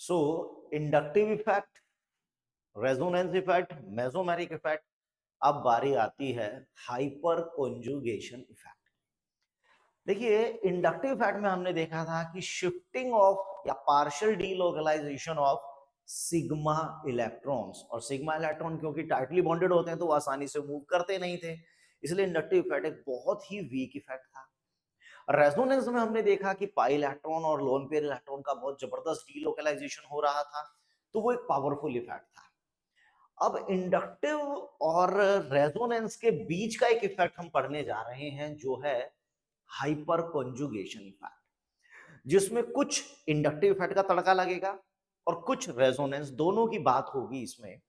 सो inductive effect, resonance effect, mesomeric effect. अब बारी आती है हाइपर कॉन्जुगेशन इफेक्ट। देखिए इंडक्टिव इफेक्ट में हमने देखा था कि शिफ्टिंग ऑफ या partial delocalisation of sigma electrons, और सिग्मा इलेक्ट्रॉन क्योंकि टाइटली बॉन्डेड होते हैं तो वो आसानी से मूव करते नहीं थे, इसलिए इंडक्टिव इफेक्ट एक बहुत ही वीक इफेक्ट था। रेजोनेंस में हमने देखा कि पाई इलेक्ट्रॉन और लोन पेयर इलेक्ट्रॉन का बहुत जबरदस्त डीलोकलाइजेशन हो रहा था, तो वो एक पावरफुल इफेक्ट था। अब इंडक्टिव और रेजोनेंस के बीच का एक इफेक्ट हम पढ़ने जा रहे हैं जो है हाइपर कॉन्जुगेशन इफेक्ट, जिसमें कुछ इंडक्टिव इफेक्ट का तड़का लगेगा और कुछ रेजोनेंस, दोनों की बात होगी इसमें,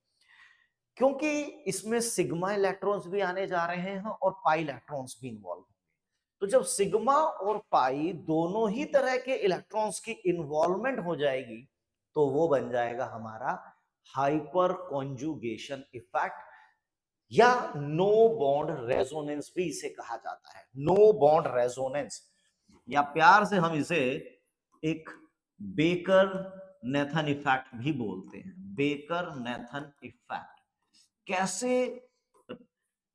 क्योंकि इसमें सिग्मा इलेक्ट्रॉन्स भी आने जा रहे हैं और पाई इलेक्ट्रॉन्स भी इन्वॉल्व होंगे। तो जब सिग्मा और पाई दोनों ही तरह के इलेक्ट्रॉन्स की इन्वॉल्वमेंट हो जाएगी तो वो बन जाएगा हमारा हाइपर कॉन्जुगेशन इफेक्ट, या नो बॉन्ड रेजोनेंस भी इसे कहा जाता है। नो बॉन्ड रेजोनेंस, या प्यार से हम इसे एक बेकर नेथन इफेक्ट भी बोलते हैं। बेकर नेथन इफेक्ट कैसे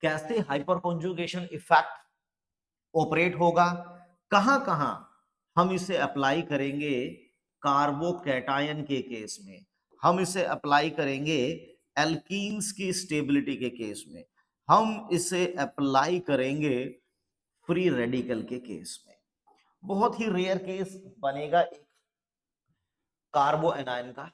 कैसे हाइपर कॉन्जुगेशन इफेक्ट ऑपरेट होगा, कहां कहां हम इसे अप्लाई करेंगे? कार्बोकैटायन के केस में, हम इसे अप्लाई करेंगे एल्कीन्स की स्टेबिलिटी के केस में, हम इसे अप्लाई करेंगे फ्री रेडिकल के केस में। बहुत ही रेयर केस बनेगा एक कार्बो एनायन का,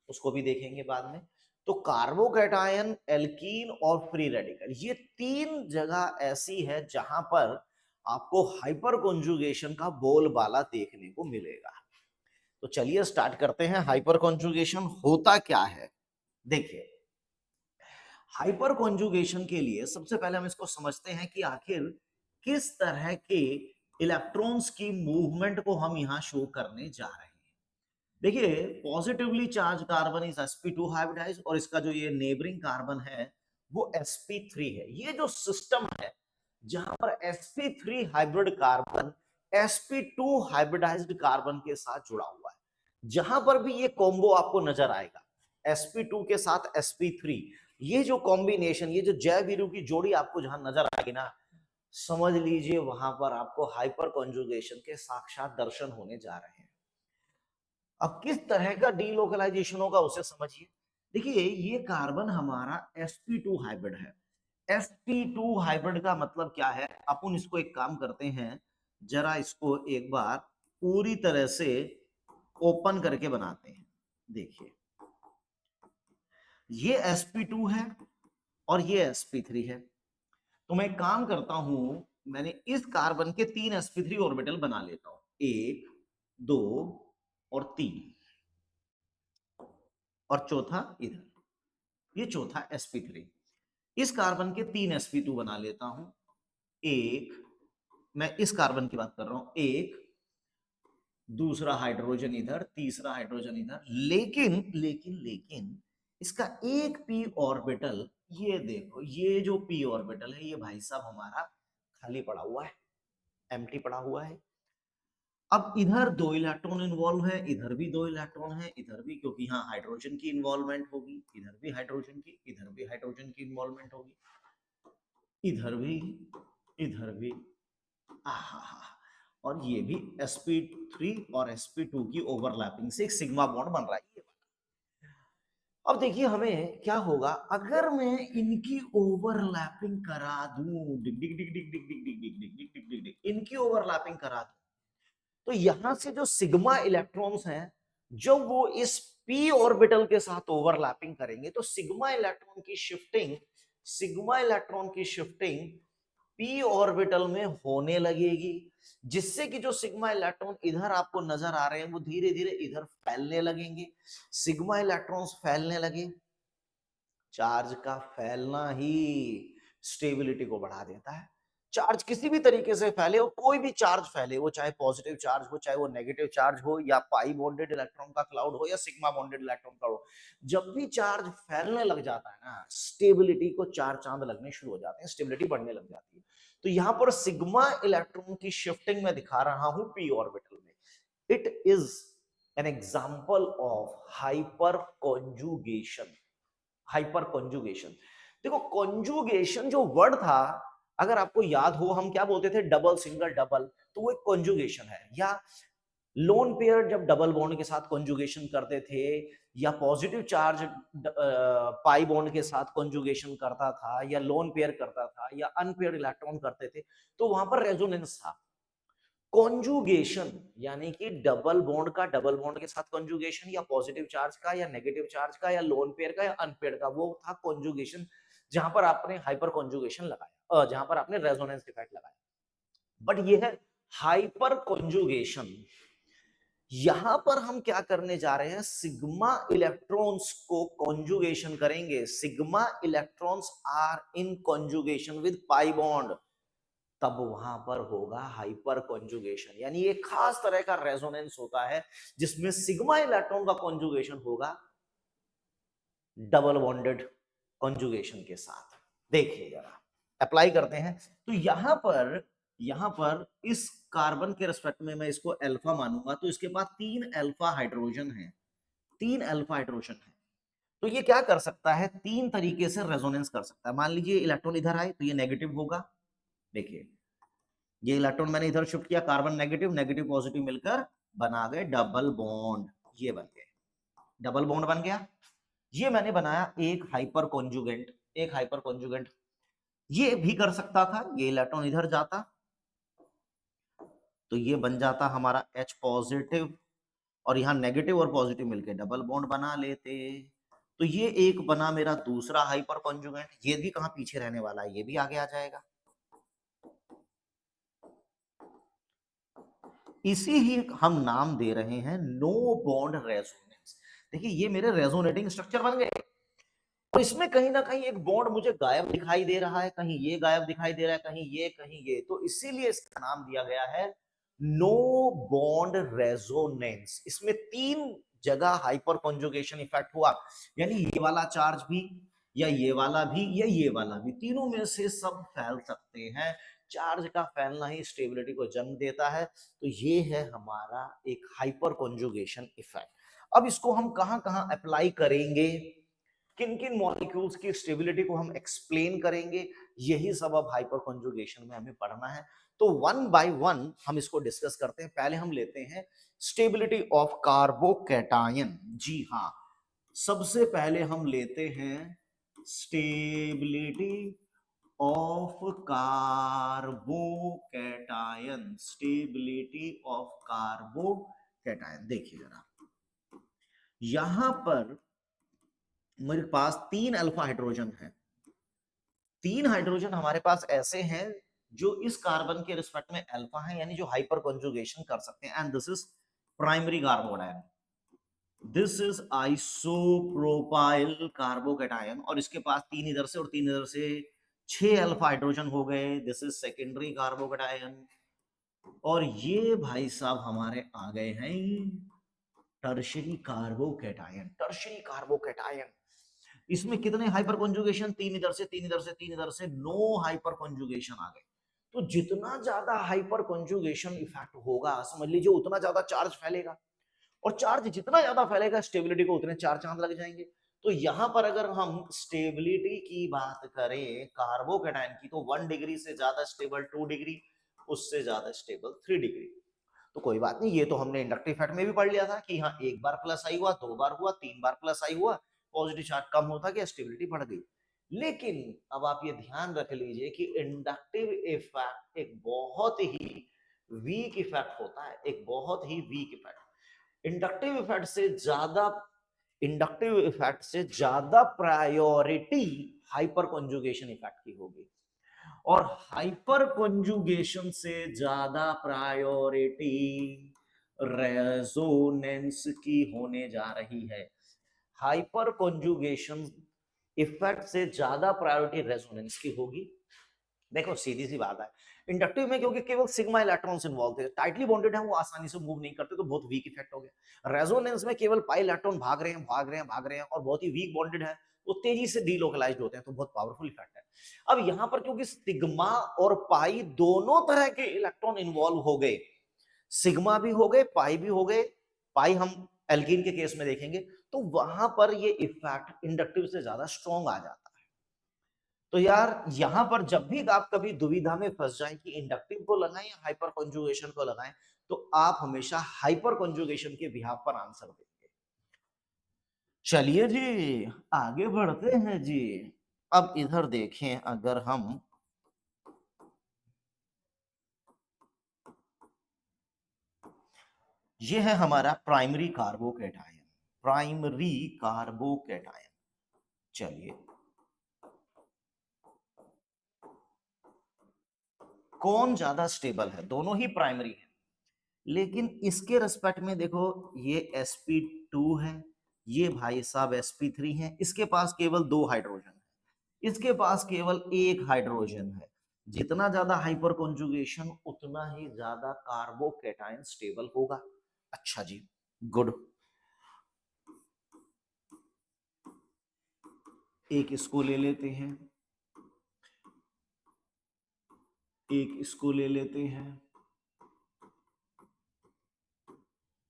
उसको भी देखेंगे बाद में। तो कार्बोकैटायन, एल्कीन और फ्री रेडिकल, ये तीन जगह ऐसी है जहां पर आपको हाइपर कॉन्जुगेशन का बोलबाला देखने को मिलेगा। तो चलिए स्टार्ट करते हैं। हाइपर कॉन्जुगेशन होता क्या है? देखिए हाइपर कॉन्जुगेशन के लिए सबसे पहले हम इसको समझते हैं कि आखिर किस तरह के इलेक्ट्रॉन्स की मूवमेंट को हम यहां शो करने जा रहे हैं। देखिए positively charge carbon is sp2 hybridise, और इसका जो ये नेबरिंग कार्बन है वो sp3 है। ये जो सिस्टम है जहां पर sp3 hybrid carbon sp2 hybridised carbon के साथ जुड़ा हुआ है, जहां पर भी ये कॉम्बो आपको नजर आएगा sp2 के साथ sp3, ये जो कॉम्बिनेशन, ये जो जैव वीरू की जोड़ी आपको जहां नजर आएगी ना, समझ लीजिए वहां पर आपको हाइपर कॉन्जुगेशन के साक्षात दर्शन होने जा रहे हैं। अब किस तरह का डीलोकलाइजेशन होगा उसे समझिए। देखिए ये कार्बन हमारा sp2 हाइब्रिड है। sp2 हाइब्रिड का मतलब क्या है? अपन इसको एक काम करते हैं, जरा इसको एक बार पूरी तरह से ओपन करके बनाते हैं। देखिए ये sp2 है और ये sp3 है। तो मैं काम करता हूं, मैंने इस कार्बन के 3 sp3 ऑर्बिटल बना लेता हूं, 1 2 और 3, और चौथा इधर, ये चौथा sp3। इस कार्बन के 3 sp2 बना लेता हूं, एक, मैं इस कार्बन की बात कर रहा हूं, एक, दूसरा हाइड्रोजन इधर, तीसरा हाइड्रोजन इधर। लेकिन लेकिन लेकिन इसका एक p ऑर्बिटल, ये देखो, ये जो p ऑर्बिटल है ये भाई साहब हमारा खाली पड़ा हुआ है, एम्प्टी पड़ा हुआ है। अब इधर 2 इलेक्ट्रॉन इन्वॉल्व है, इधर भी 2 इलेक्ट्रॉन है, इधर भी, क्योंकि यहाँ हाइड्रोजन की इन्वॉल्वमेंट होगी, इधर भी हाइड्रोजन की, इधर भी हाइड्रोजन की इन्वॉल्वमेंट होगी, इधर भी, इधर भी, आहा, और ये भी sp3 और sp2 की ओवरलैपिंग से एक सिग्मा बॉन्ड बन रहा है। अब देखिए हमें क्या होगा अगर मैं इनकी ओवरलैपिंग करा दूं, डिग डिग डिग डिग डिग डिग डिग डिग डिग डिग डिग डिग डिग, इनकी ओवरलैपिंग करा दूं, तो यहां से जो सिग्मा इलेक्ट्रॉन्स हैं जब वो इस p ऑर्बिटल के साथ ओवरलैपिंग करेंगे तो सिग्मा इलेक्ट्रॉन की शिफ्टिंग p ऑर्बिटल में होने लगेगी, जिससे कि जो सिग्मा इलेक्ट्रॉन इधर आपको नजर आ रहे हैं वो धीरे धीरे इधर फैलने लगेंगे। सिग्मा इलेक्ट्रॉन्स फैलने लगे, चार्ज का फैलना ही स्टेबिलिटी को बढ़ा देता है। चार्ज किसी भी तरीके से फैले, और कोई भी चार्ज फैले, वो चाहे पॉजिटिव चार्ज हो, चाहे वो नेगेटिव चार्ज हो, या पाई बॉन्डेड इलेक्ट्रॉन का क्लाउड हो, या सिग्मा बॉन्डेड इलेक्ट्रॉन का हो, जब भी चार्ज फैलने लग जाता है ना, स्टेबिलिटी को चार चांद लगने शुरू हो जाते हैं, स्टेबिलिटी बढ़ने लग जाती है। तो यहां पर सिग्मा इलेक्ट्रॉन की शिफ्टिंग में दिखा रहा हूं p ऑर्बिटल में, it is an example of hyperconjugation. Hyper conjugation, देखो कॉन्जुगेशन जो वर्ड था, अगर आपको याद हो हम क्या बोलते थे, डबल सिंगल डबल, तो वो एक कॉन्जुगेशन है। या लोन पेयर जब डबल बॉन्ड के साथ कॉन्जुगेशन करते थे, या पॉजिटिव चार्ज पाई बॉन्ड के साथ कॉन्जुगेशन करता था, या लोन पेयर करता था, या अनपेयर इलेक्ट्रॉन करते थे, तो वहां पर रेजोनेंस था। कॉन्जुगेशन यानी कि डबल बॉन्ड का डबल बॉन्ड के साथ कॉन्जुगेशन, या पॉजिटिव चार्ज का या नेगेटिव चार्ज का, या लोन पेयर का या अनपेयर का, वो था कॉन्जुगेशन, जहां पर आपने हाइपर कॉन्जुगेशन लगाया, जहां पर आपने रेजोनेंस इफेक्ट लगाया। बट ये है हाइपर कॉन्जुगेशन। यहां पर हम क्या करने जा रहे हैं, सिग्मा इलेक्ट्रॉन्स को कॉन्जुगेशन करेंगे। Sigma electrons are in conjugation with pi bond, तब वहां पर होगा हाइपर कॉन्जुगेशन। यानी एक खास तरह का रेजोनेंस होता है जिसमें सिग्मा इलेक्ट्रॉन का कॉन्जुगेशन होगा डबल बॉन्डेड कॉन्जुगेशन के साथ। देखिए जरा अप्लाई करते हैं, तो यहां पर इस कार्बन के रिस्पेक्ट में मैं इसको अल्फा मानूंगा, तो इसके पास 3 अल्फा हाइड्रोजन है, 3 अल्फा हाइड्रोजन है। तो ये क्या कर सकता है, 3 तरीके से रेजोनेंस कर सकता है। मान लीजिए इलेक्ट्रॉन इधर आए तो ये नेगेटिव होगा। देखिए ये इलेक्ट्रॉन मैंने इधर शिफ्ट किया, कार्बन नेगेटिव नेगेटिव पॉजिटिव मिलकर बना गए डबल बॉन्ड, ये बन गए डबल बॉन्ड बन गया। ये मैंने बनाया एक हाइपर कॉन्जुगेंट, एक हाइपर कॉन्जुगेंट। ये भी कर सकता था, ये इलेक्ट्रॉन इधर जाता तो ये बन जाता हमारा H पॉजिटिव, और यहाँ नेगेटिव और पॉजिटिव मिलके डबल बॉन्ड बना लेते। तो ये एक बना मेरा दूसरा हाइपर कॉन्जुगेंट। ये भी कहां पीछे रहने वाला है, ये भी आगे आ जाएगा। इसी ही हम नाम दे रहे हैं नो बॉन्ड रेजोनेंस। देखिए ये मेरे रेजोनेटिंग स्ट्रक्चर बन गए, और इसमें कहीं ना कहीं एक बॉन्ड मुझे गायब दिखाई दे रहा है, कहीं ये गायब दिखाई दे रहा है, कहीं ये कहीं ये, तो इसीलिए इसका नाम दिया गया है नो बॉन्ड रेजोनेंस। इसमें 3 जगह हाइपर कॉन्जुगेशन इफेक्ट हुआ, यानी ये वाला चार्ज भी, या ये वाला भी, या ये वाला भी, तीनों में से सब फैल सकते हैं। चार्ज का फैलना ही स्टेबिलिटी को जन्म देता है। तो ये है हमारा एक हाइपर कॉन्जुगेशन इफेक्ट। अब इसको हम कहां कहां अप्लाई करेंगे, किन किन मॉलिक्यूल्स की स्टेबिलिटी को हम एक्सप्लेन करेंगे, यही सब अब हाइपर कॉन्जुगेशन में हमें पढ़ना है। तो वन बाय वन हम इसको डिस्कस करते हैं। पहले हम लेते हैं स्टेबिलिटी ऑफ कार्बोकैटायन। जी हाँ, सबसे पहले हम लेते हैं stability of carbocation. Stability of carbocation, देखिए जरा यहां पर मेरे पास 3 अल्फा हाइड्रोजन है। 3 हाइड्रोजन हमारे पास ऐसे हैं जो इस कार्बन के रिस्पेक्ट में अल्फा है, यानी जो हाइपर कॉन्जुगेशन कर सकते हैं। And this is primary carbocation, this is isopropyl carbocation, और इसके पास 3 इधर से और 3 इधर से 6 अल्फा हाइड्रोजन हो गए। दिस इज सेकेंडरी कार्बोकैटायन, और ये भाई साहब हमारे आ गए हैं टर्शियरी कार्बोकैटायन। टर्शियरी कार्बोकैटायन, इसमें कितने हाइपर कॉन्जुगेशन, 3 इधर से 3 इधर से 3 इधर से, 9 हाइपर कॉन्जुगेशन आ गए। तो जितना ज्यादा हाइपर कॉन्जुगेशन इफेक्ट होगा, समझ लीजिए उतना ज्यादा चार्ज फैलेगा, और चार्ज जितना ज्यादा फैलेगा स्टेबिलिटी को उतने 4 चांद लग जाएंगे। तो यहां पर अगर हम स्टेबिलिटी की बात करें कार्बोकैटायन की, तो 1 डिग्री से ज्यादा स्टेबल 2 डिग्री, उससे ज्यादा स्टेबल 3 डिग्री। तो कोई बात नहीं, ये तो हमने इंडक्टिव इफेक्ट में भी पढ़ लिया था कि हाँ एक बार प्लस आई हुआ, 2 बार हुआ, 3 बार प्लस आई हुआ, पॉजिटिव चार्ज कम होता गया, स्टेबिलिटी बढ़ गई। लेकिन अब आप ये ध्यान रख लीजिए कि इंडक्टिव इफेक्ट एक बहुत ही वीक इफेक्ट होता है, एक बहुत ही वीक इफेक्ट। इंडक्टिव इफेक्ट से ज्यादा प्रायोरिटी हाइपर कॉन्जुगेशन इफेक्ट की होगी, और हाइपर कॉन्जुगेशन से ज्यादा प्रायोरिटी रेजोनेंस की होने जा रही है। हाइपर कॉन्जुगेशन इफेक्ट से ज्यादा प्रायोरिटी रेजोनेंस की होगी। देखो सीधी सी बात है, इंडक्टिव में क्योंकि केवल सिग्मा इलेक्ट्रॉन्स इन्वॉल्व थे, टाइटली बॉन्डेड है, वो आसानी से मूव नहीं करते, तो बहुत वीक इफेक्ट हो गया। रेजोनेंस में केवल पाई इलेक्ट्रॉन भाग रहे हैं भाग रहे हैं भाग रहे हैं, और बहुत ही वीक बॉन्डेड है, वो तेजी से डीलोकलाइज्ड होते हैं, तो बहुत पावरफुल इफेक्ट है। अब यहां पर क्योंकि सिग्मा और पाई दोनों तरह के इलेक्ट्रॉन इन्वॉल्व हो गए, सिग्मा भी हो गए पाई भी हो गए, पाई हम एल्कीन के केस में देखेंगे तो वहां पर ये इफेक्ट इंडक्टिव से ज्यादा स्ट्रॉन्ग आ जाता है। तो यार यहां पर जब भी आप कभी दुविधा में फंस जाएं कि इंडक्टिव को लगाएं या हाइपर कॉन्जुगेशन को लगाएं, तो आप हमेशा हाइपर कॉन्जुगेशन के बिहाफ पर आंसर देंगे। चलिए जी आगे बढ़ते हैं जी। अब इधर देखें, अगर हम ये है हमारा प्राइमरी कार्बोकैटायन, प्राइमरी कार्बोकैटायन। चलिए कौन ज्यादा स्टेबल है, दोनों ही प्राइमरी है, लेकिन इसके रिस्पेक्ट में देखो ये sp2 है, ये भाई साहब sp3 है, इसके पास केवल 2 हाइड्रोजन है, इसके पास केवल 1 हाइड्रोजन है। जितना ज्यादा हाइपर कॉन्जुगेशन उतना ही ज्यादा कार्बोकैटायन स्टेबल होगा। अच्छा जी, गुड। एक इसको ले लेते हैं, एक इसको ले लेते हैं,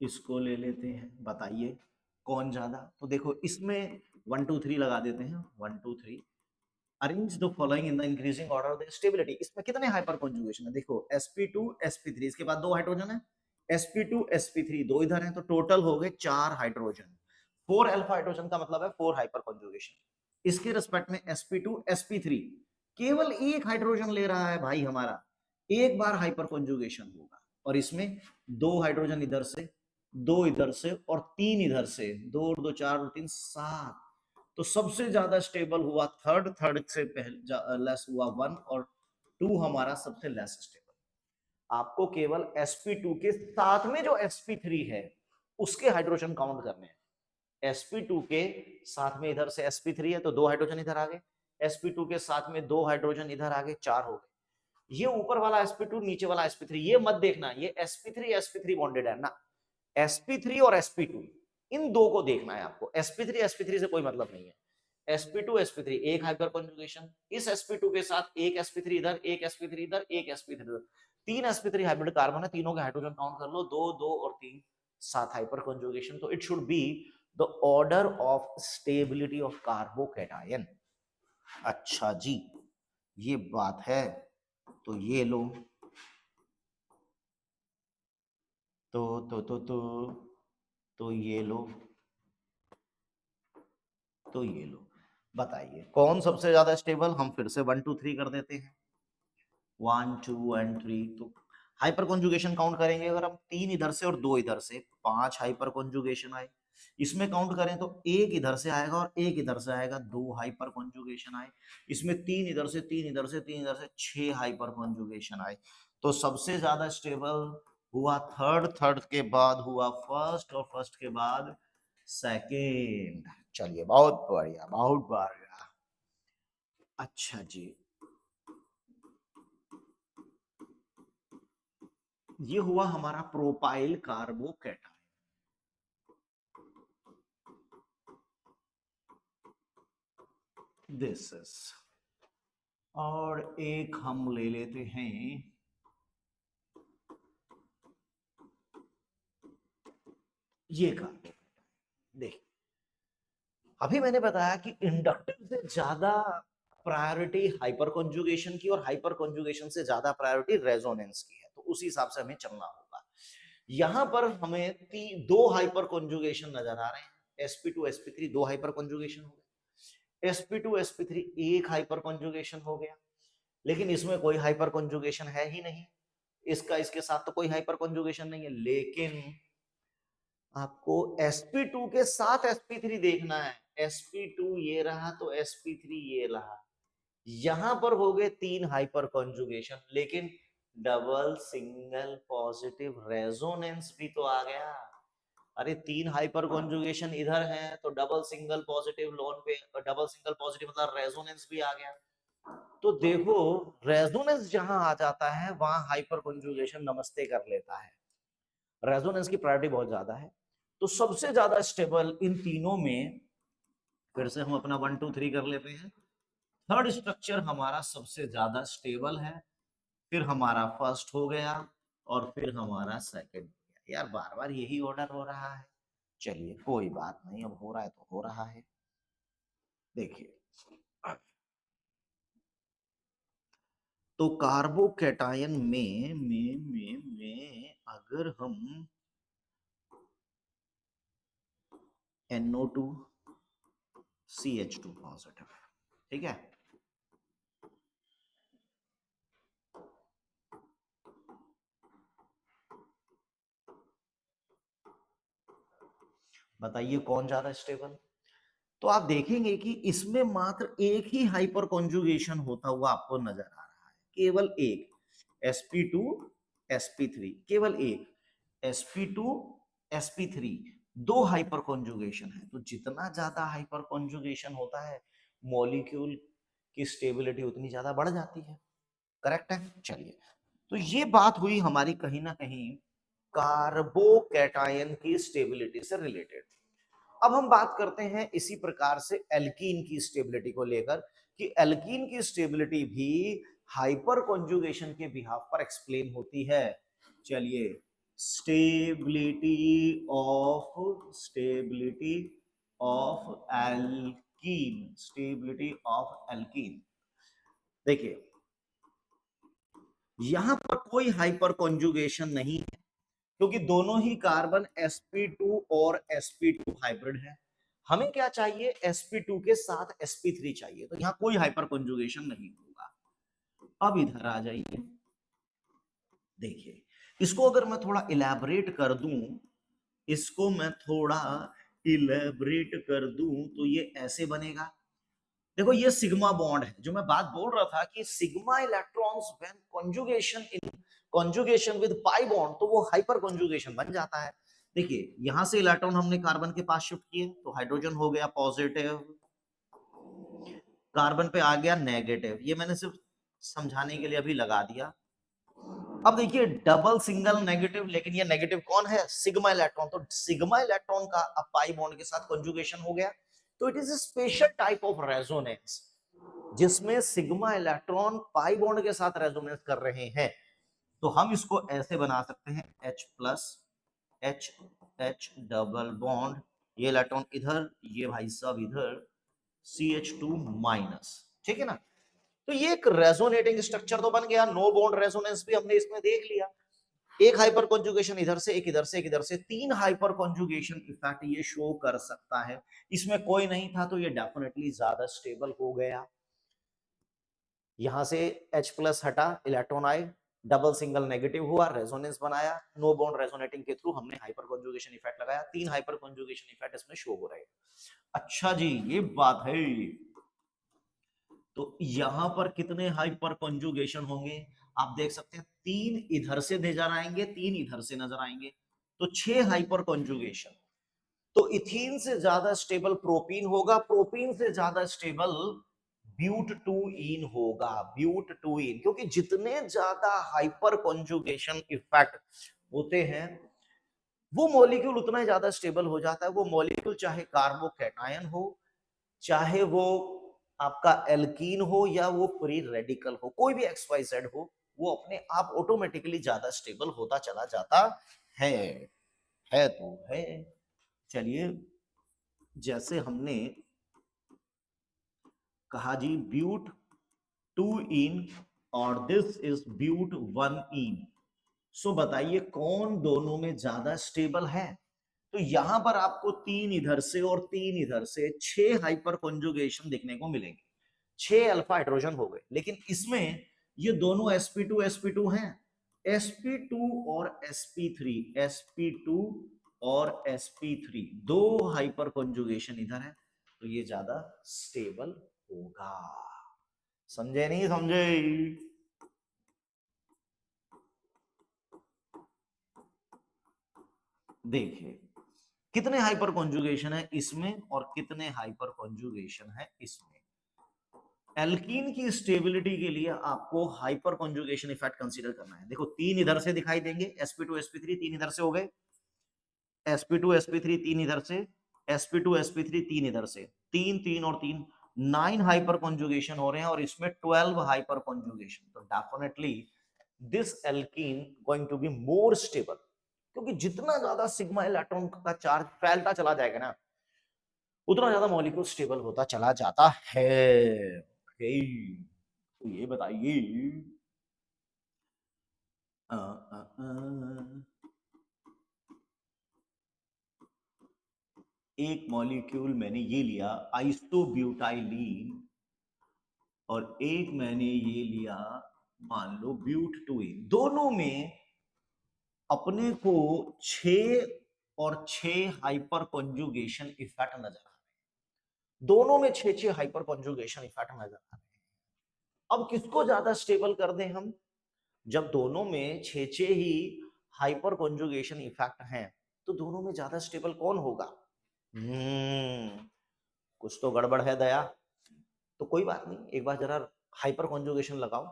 इसको ले लेते हैं, बताइए कौन ज्यादा। तो देखो इसमें 1 2 3 लगा देते हैं, 1 2 3। Arrange the following in the increasing order of the stability. इसमें कितने हाइपर कॉन्जुगेशन है, देखो sp2 sp3, इसके बाद 2 हाइड्रोजन है, sp2 sp3, 2 इधर हैं, तो टोटल हो गए 4 हाइड्रोजन। 4 अल्फा हाइड्रोजन का मतलब है 4 हाइपर कॉन्जुगेशन। इसके रिस्पेक्ट में sp2 sp3 केवल 1 हाइड्रोजन ले रहा है भाई हमारा, एक बार हाइपर कॉन्जुगेशन होगा, और इसमें 2 हाइड्रोजन इधर से, 2 इधर से और 3 इधर से, 2 और 2 4 और 3 7। तो सबसे ज्यादा स्टेबल हुआ थर्ड, थर्ड से पहले लेस हुआ 1, और 2 हमारा सबसे लेस स्टेबल। आपको केवल sp2 के साथ में जो sp3 है उसके हाइड्रोजन काउंट करने हैं। sp2 के साथ में इधर से sp3 है तो 2 हाइड्रोजन इधर आ गए, sp2 के साथ में 2 हाइड्रोजन इधर आ गए, 4 हो गए। ये ऊपर वाला sp2 नीचे वाला sp3, ये मत देखना ये sp3 बॉन्डेड है ना, sp3 और sp2 इन दो को देखना है आपको, sp3 से कोई मतलब नहीं है। sp2 sp3 एक हाइपर कॉन्जुगेशन, इस sp2 के साथ एक sp3 इधर, एक sp3 इधर, एक sp3 इधर, 3 sp3 हाइब्रिड कार्बन है, तीनों के हाइड्रोजन काउंट कर लो, 2 2 और 3 7 हाइपर कॉन्जुगेशन। तो it should be the order of stability of carbocation. अच्छा जी, ये बात है। तो ये लो, तो ये लो, तो ये लो, बताइए कौन सबसे ज्यादा स्टेबल। हम फिर से 1 2 3 कर देते हैं, 1 2 एंड 3। तो हाइपर कॉन्जुगेशन काउंट करेंगे अगर हम, 3 इधर से और 2 इधर से, 5 हाइपर कॉन्जुगेशन आए। इसमें काउंट करें तो एक इधर से आएगा और एक इधर से आएगा, 2 हाइपर कॉन्जुगेशन आए। इसमें 3 इधर से, 3 इधर से, 3 इधर से, 6 हाइपर कॉन्जुगेशन आए। तो सबसे ज्यादा स्टेबल हुआ थर्ड, थर्ड के बाद हुआ फर्स्ट, और फर्स्ट के बाद सेकेंड। चलिए बहुत बढ़िया, बहुत बढ़िया। अच्छा जी, ये हुआ हमारा प्रोपाइल कार्बोकैटायन। दिस इज, और एक हम ले लेते हैं, ये कार्बोकैटायन। देख अभी मैंने बताया कि इंडक्टिव से ज्यादा प्रायोरिटी हाइपर कॉन्जुगेशन की और हाइपर कॉन्जुगेशन से ज्यादा प्रायोरिटी रेजोनेंस की है, तो उसी हिसाब से हमें चलना होगा। यहां पर हमें 2 हाइपर कॉन्जुगेशन नजर आ रहे हैं, sp2 sp3 2 हाइपर कॉन्जुगेशन हो गए, sp2 sp3 एक हाइपर कॉन्जुगेशन हो गया, लेकिन इसमें कोई हाइपर कॉन्जुगेशन है ही नहीं, इसका इसके साथ तो कोई हाइपर कॉन्जुगेशन नहीं है। लेकिन आपको sp2 के साथ sp3 देखना है, sp2 ये रहा तो sp3 ये रहा, यहां पर हो गए 3 हाइपर कॉन्जुगेशन, लेकिन डबल सिंगल पॉजिटिव रेजोनेंस भी तो आ गया। अरे 3 हाइपर कॉन्जुगेशन इधर है तो डबल सिंगल पॉजिटिव लोन पे, डबल सिंगल पॉजिटिव मतलब रेजोनेंस भी आ गया। तो देखो रेजोनेंस जहां आ जाता है वहां हाइपर कॉन्जुगेशन नमस्ते कर लेता है, रेजोनेंस की प्रायोरिटी बहुत ज्यादा है। तो सबसे ज्यादा स्टेबल इन तीनों में, फिर से हम अपना 1 2 3 कर लेते हैं। थर्ड स्ट्रक्चर हमारा सबसे ज्यादा स्टेबल है, फिर हमारा फर्स्ट हो गया, और फिर हमारा सेकंड हो गया। यार बार बार यही ऑर्डर हो रहा है। चलिए कोई बात नहीं, अब हो रहा है तो हो रहा है। देखिए तो कार्बोकैटायन में अगर हम NO2 CH2 पॉजिटिव, ठीक है, बताइए कौन ज्यादा स्टेबल। तो आप देखेंगे कि इसमें मात्र एक ही हाइपर कॉन्जुगेशन होता हुआ आपको नजर आ रहा है, केवल एक, sp2 sp3, केवल एक sp2 sp3, दो हाइपर कॉन्जुगेशन है। तो जितना ज्यादा हाइपर कॉन्जुगेशन होता है मॉलिक्यूल की स्टेबिलिटी उतनी ज्यादा बढ़ जाती है। करेक्ट है। चलिए तो ये बात हुई हमारी कहीं ना कहीं कार्बोकैटायन की स्टेबिलिटी से रिलेटेड। अब हम बात करते हैं इसी प्रकार से एल्कीन की स्टेबिलिटी को लेकर कि एल्कीन की स्टेबिलिटी भी हाइपर कॉन्जुगेशन के बिहाफ पर एक्सप्लेन होती है। चलिए स्टेबिलिटी ऑफ एल्कीन। देखिए यहां पर कोई हाइपर कॉन्जुगेशन नहीं है क्योंकि दोनों ही कार्बन sp2 और sp2 हाइब्रिड है। हमें क्या चाहिए, sp2 के साथ sp3 चाहिए, तो यहां कोई हाइपर कॉन्जुगेशन नहीं होगा। अब इधर आ जाइए, देखिए इसको अगर मैं थोड़ा इलैबोरेट कर दूं, इसको मैं थोड़ा इलैबोरेट कर दूं तो ये ऐसे बनेगा। देखो ये सिग्मा बॉन्ड है, जो मैं बात बोल रहा था कि sigma electrons when conjugation with pi bond, तो वो हाइपर कॉन्जुगेशन बन जाता है। देखिए यहां से इलेक्ट्रॉन हमने कार्बन के पास शिफ्ट किए तो हाइड्रोजन हो गया पॉजिटिव, कार्बन पे आ गया नेगेटिव। ये मैंने सिर्फ समझाने के लिए अभी लगा दिया। अब देखिए डबल सिंगल नेगेटिव, लेकिन ये नेगेटिव कौन है, सिग्मा इलेक्ट्रॉन। तो सिग्मा इलेक्ट्रॉन का अब पाई बॉन्ड के साथ कॉन्जुगेशन हो गया। तो it is a special type of resonance जिसमें सिग्मा इलेक्ट्रॉन पाई बॉन्ड के साथ रेजोनेंस कर रहे हैं। तो हम इसको ऐसे बना सकते हैं H H डबल बॉन्ड, ये इलेक्ट्रॉन इधर, ये भाई साहब इधर CH2 माइनस, ठीक है ना। तो ये एक रेजोनेटिंग स्ट्रक्चर तो बन गया। नो बॉन्ड रेजोनेंस भी हमने इसमें देख लिया। एक हाइपर कॉन्जुगेशन इधर से, एक इधर से, एक इधर से, तीन हाइपर कॉन्जुगेशन इफेक्ट ये शो कर सकता है। इसमें कोई नहीं था तो ये डेफिनेटली ज्यादा स्टेबल हो गया। यहां से H प्लस हटा, इलेक्ट्रॉन आए, डबल सिंगल नेगेटिव हुआ, रेजोनेंस बनाया, नो बॉन्ड रेजोनेटिंग के थ्रू हमने हाइपर कॉन्जुगेशन इफेक्ट लगाया। तीन हाइपर कॉन्जुगेशन इफेक्ट इसमें शो हो रहे हैं। अच्छा जी ये बात है। तो यहां पर कितने हाइपर कॉन्जुगेशन होंगे आप देख सकते हैं, तीन इधर से नजर आएंगे, तीन इधर से नजर आएंगे, तो 6 हाइपर कॉन्जुगेशन। तो इथीन से ज्यादा स्टेबल प्रोपीन होगा, प्रोपीन से ज्यादा स्टेबल ब्यूट टू इन होगा, ब्यूट टू इन। क्योंकि जितने ज्यादा हाइपर कॉन्जुगेशन इफेक्ट होते हैं वो मॉलिक्यूल उतना ही ज्यादा स्टेबल हो जाता है। वो मॉलिक्यूल चाहे कार्बोकैटायन हो, चाहे वो आपका एल्कीन हो, या वो फ्री रेडिकल हो, कोई भी XYZ हो, वो अपने आप ऑटोमेटिकली ज्यादा स्टेबल होता चला जाता है है तो है। चलिए जैसे हमने कहा जी ब्यूट टू इन और this is but one ene. So बताइए कौन दोनों में ज्यादा स्टेबल है। तो यहां पर आपको तीन इधर से और तीन इधर से 6 हाइपर कॉन्जुगेशन देखने को मिलेंगे, 6 अल्फा हाइड्रोजन हो गए। लेकिन इसमें ये दोनों sp2 हैं, sp2 और sp2 और sp3, दो हाइपर कॉन्जुगेशन इधर है, तो ये ज्यादा स्टेबल होगा। समझे नहीं समझे। देखिए कितने हाइपर कॉन्जुगेशन है इसमें और कितने हाइपर कॉन्जुगेशन है इसमें। एल्कीन की स्टेबिलिटी के लिए आपको हाइपर कॉन्जुगेशन इफेक्ट कंसीडर करना है। देखो तीन इधर से दिखाई देंगे, sp2 sp3 तीन इधर से हो गए, sp2 sp3 तीन इधर से, sp2 sp3 तीन इधर से, तीन तीन और तीन, 9 हाइपर कॉन्जुगेशन हो रहे हैं और इसमें 12 हाइपर कॉन्जुगेशन। तो definitely this alkene going to be more stable. क्योंकि जितना ज्यादा सिग्मा इलेक्ट्रॉन का चार्ज फैलता चला जाएगा ना, उतना ज्यादा मॉलिक्यूल स्टेबल होता चला जाता है। तो ये बताइए, एक मॉलिक्यूल मैंने ये लिया आइसोब्यूटाइलीन, और एक मैंने ये लिया मान लो ब्यूटटूइन। दोनों में अपने को 6 और 6 हाइपर कॉन्जुगेशन इफेक्ट नजर आ रहे हैं। दोनों में 6 हाइपर कॉन्जुगेशन इफेक्ट नजर आ रहे हैं। अब किसको ज्यादा स्टेबल कर दें हम? जब दोनों में 6 ही हाइपर कॉन्जुगेशन इफेक्ट हैं, तो दोनों में ज्यादा स्टेबल कौन होगा? कुछ तो गड़बड़ है दया। तो कोई बात नहीं, एक बार जरा हाइपर कॉन्जुगेशन लगाओ।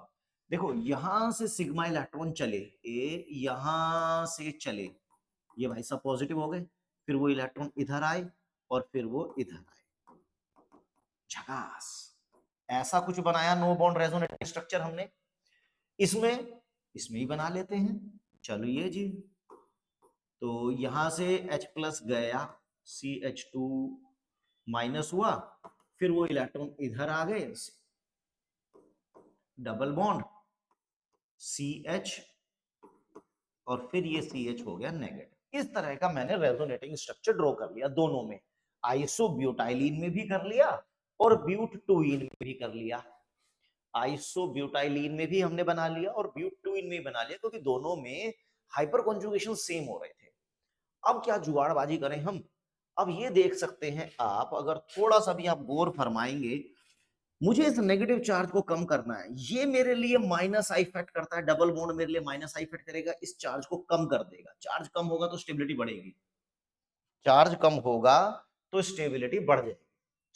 देखो यहां से सिग्मा इलेक्ट्रॉन चले, ए यहां से चले, ये भाई सब पॉजिटिव हो गए, फिर वो इलेक्ट्रॉन इधर आए और फिर वो इधर आए। झकास, ऐसा कुछ बनाया नो बॉन्ड रेजोनेटिंग स्ट्रक्चर हमने। इसमें ही बना लेते हैं, चलिए जी। तो यहां से H प्लस गया, CH2 माइनस हुआ, फिर वो इलेक्ट्रॉन इधर आ गए, डबल बॉन्ड CH, और फिर ये CH हो गया नेगेटिव। इस तरह का मैंने रेजोनेटिंग स्ट्रक्चर ड्रॉ कर लिया। दोनों में, आइसोब्यूटाइलीन में भी कर लिया और ब्यूटटूइन में भी कर लिया। आइसोब्यूटाइलीन में भी हमने बना लिया और ब्यूटटूइन में भी बना लिया, क्योंकि दोनों में हाइपर कॉन्जुगेशन सेम हो रहे थे। अब क्या जुगाड़बाजी करें हम? अब ये देख सकते हैं आप, अगर थोड़ा सा भी आप गौर फरमाएंगे, मुझे इस नेगेटिव चार्ज को कम करना है। ये मेरे लिए माइनस आई इफेक्ट करता है, डबल बॉन्ड मेरे लिए माइनस आई इफेक्ट करेगा, इस चार्ज को कम कर देगा। चार्ज कम होगा तो स्टेबिलिटी बढ़ेगी, चार्ज कम होगा तो स्टेबिलिटी बढ़ जाएगी।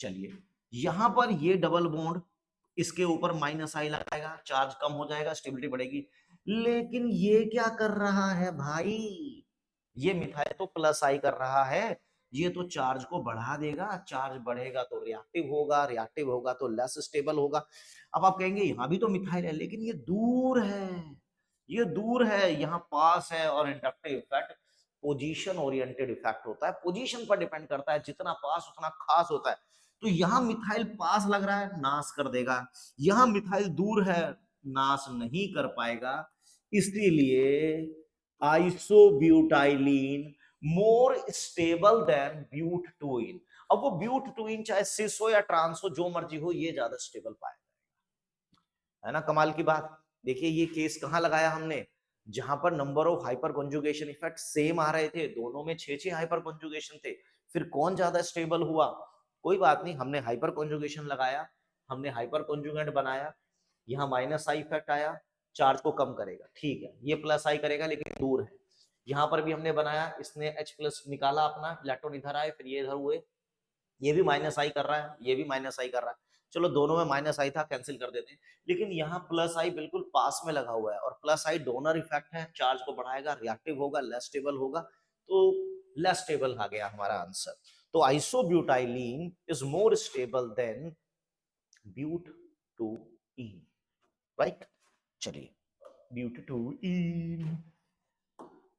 चलिए, यहां पर ये डबल बॉन्ड इसके ऊपर माइनस आई लगाएगा, चार्ज कम हो जाएगा, स्टेबिलिटी बढ़ेगी। लेकिन ये क्या कर रहा है भाई? ये मिथाइल तो प्लस आई कर रहा है, ये तो चार्ज को बढ़ा देगा। चार्ज बढ़ेगा तो रिएक्टिव होगा तो लेस स्टेबल होगा। अब आप कहेंगे यहां भी तो मिथाइल है, लेकिन ये दूर है, ये दूर है, यहाँ पास है। और inductive effect position oriented effect होता है, पोजीशन पर डिपेंड करता है, जितना पास उतना खास होता है। तो यहाँ मिथाइल पास लग रहा है, नाश कर देगा। यहाँ मिथाइल दूर है, नाश नहीं कर पाएगा। इसलिए आइसोब्यूटाइलीन मोर स्टेबल देन ब्यूटटूइन। अब वो ब्यूटटूइन चाहे सिस हो या ट्रांस हो, जो मर्जी हो, ये ज्यादा स्टेबल पाएगा। है ना कमाल की बात? देखिए ये केस कहां लगाया हमने, जहां पर number of hyperconjugation effect same आ रहे थे, दोनों में 6 हाइपर कॉन्जुगेशन थे। फिर कौन ज्यादा स्टेबल हुआ? कोई बात नहीं, हमने हाइपर कॉन्जुगेशन लगाया, हमने हाइपर कॉन्जुगेंट बनाया, यहाँ माइनस आई इफेक्ट आया, चार्ज को कम करेगा, ठीक है। ये प्लस आई करेगा लेकिन दूर है। यहाँ पर भी हमने बनाया, इसने H प्लस निकाला अपना, इलेक्ट्रॉन इधर आए, फिर ये इधर हुए, ये भी माइनस आई कर रहा है, ये भी माइनस आई कर रहा है। चलो दोनों में माइनस आई था, कैंसिल कर देते हैं। लेकिन यहाँ प्लस आई बिल्कुल पास में लगा हुआ है, और प्लस आई डोनर इफेक्ट है, चार्ज को बढ़ाएगा, रिएक्टिव होगा, लेस स्टेबल होगा। तो लेस स्टेबल आ गया हमारा आंसर। तो isobutylene is more stable than but two ene, right. चलिए, ब्यूटटूइन।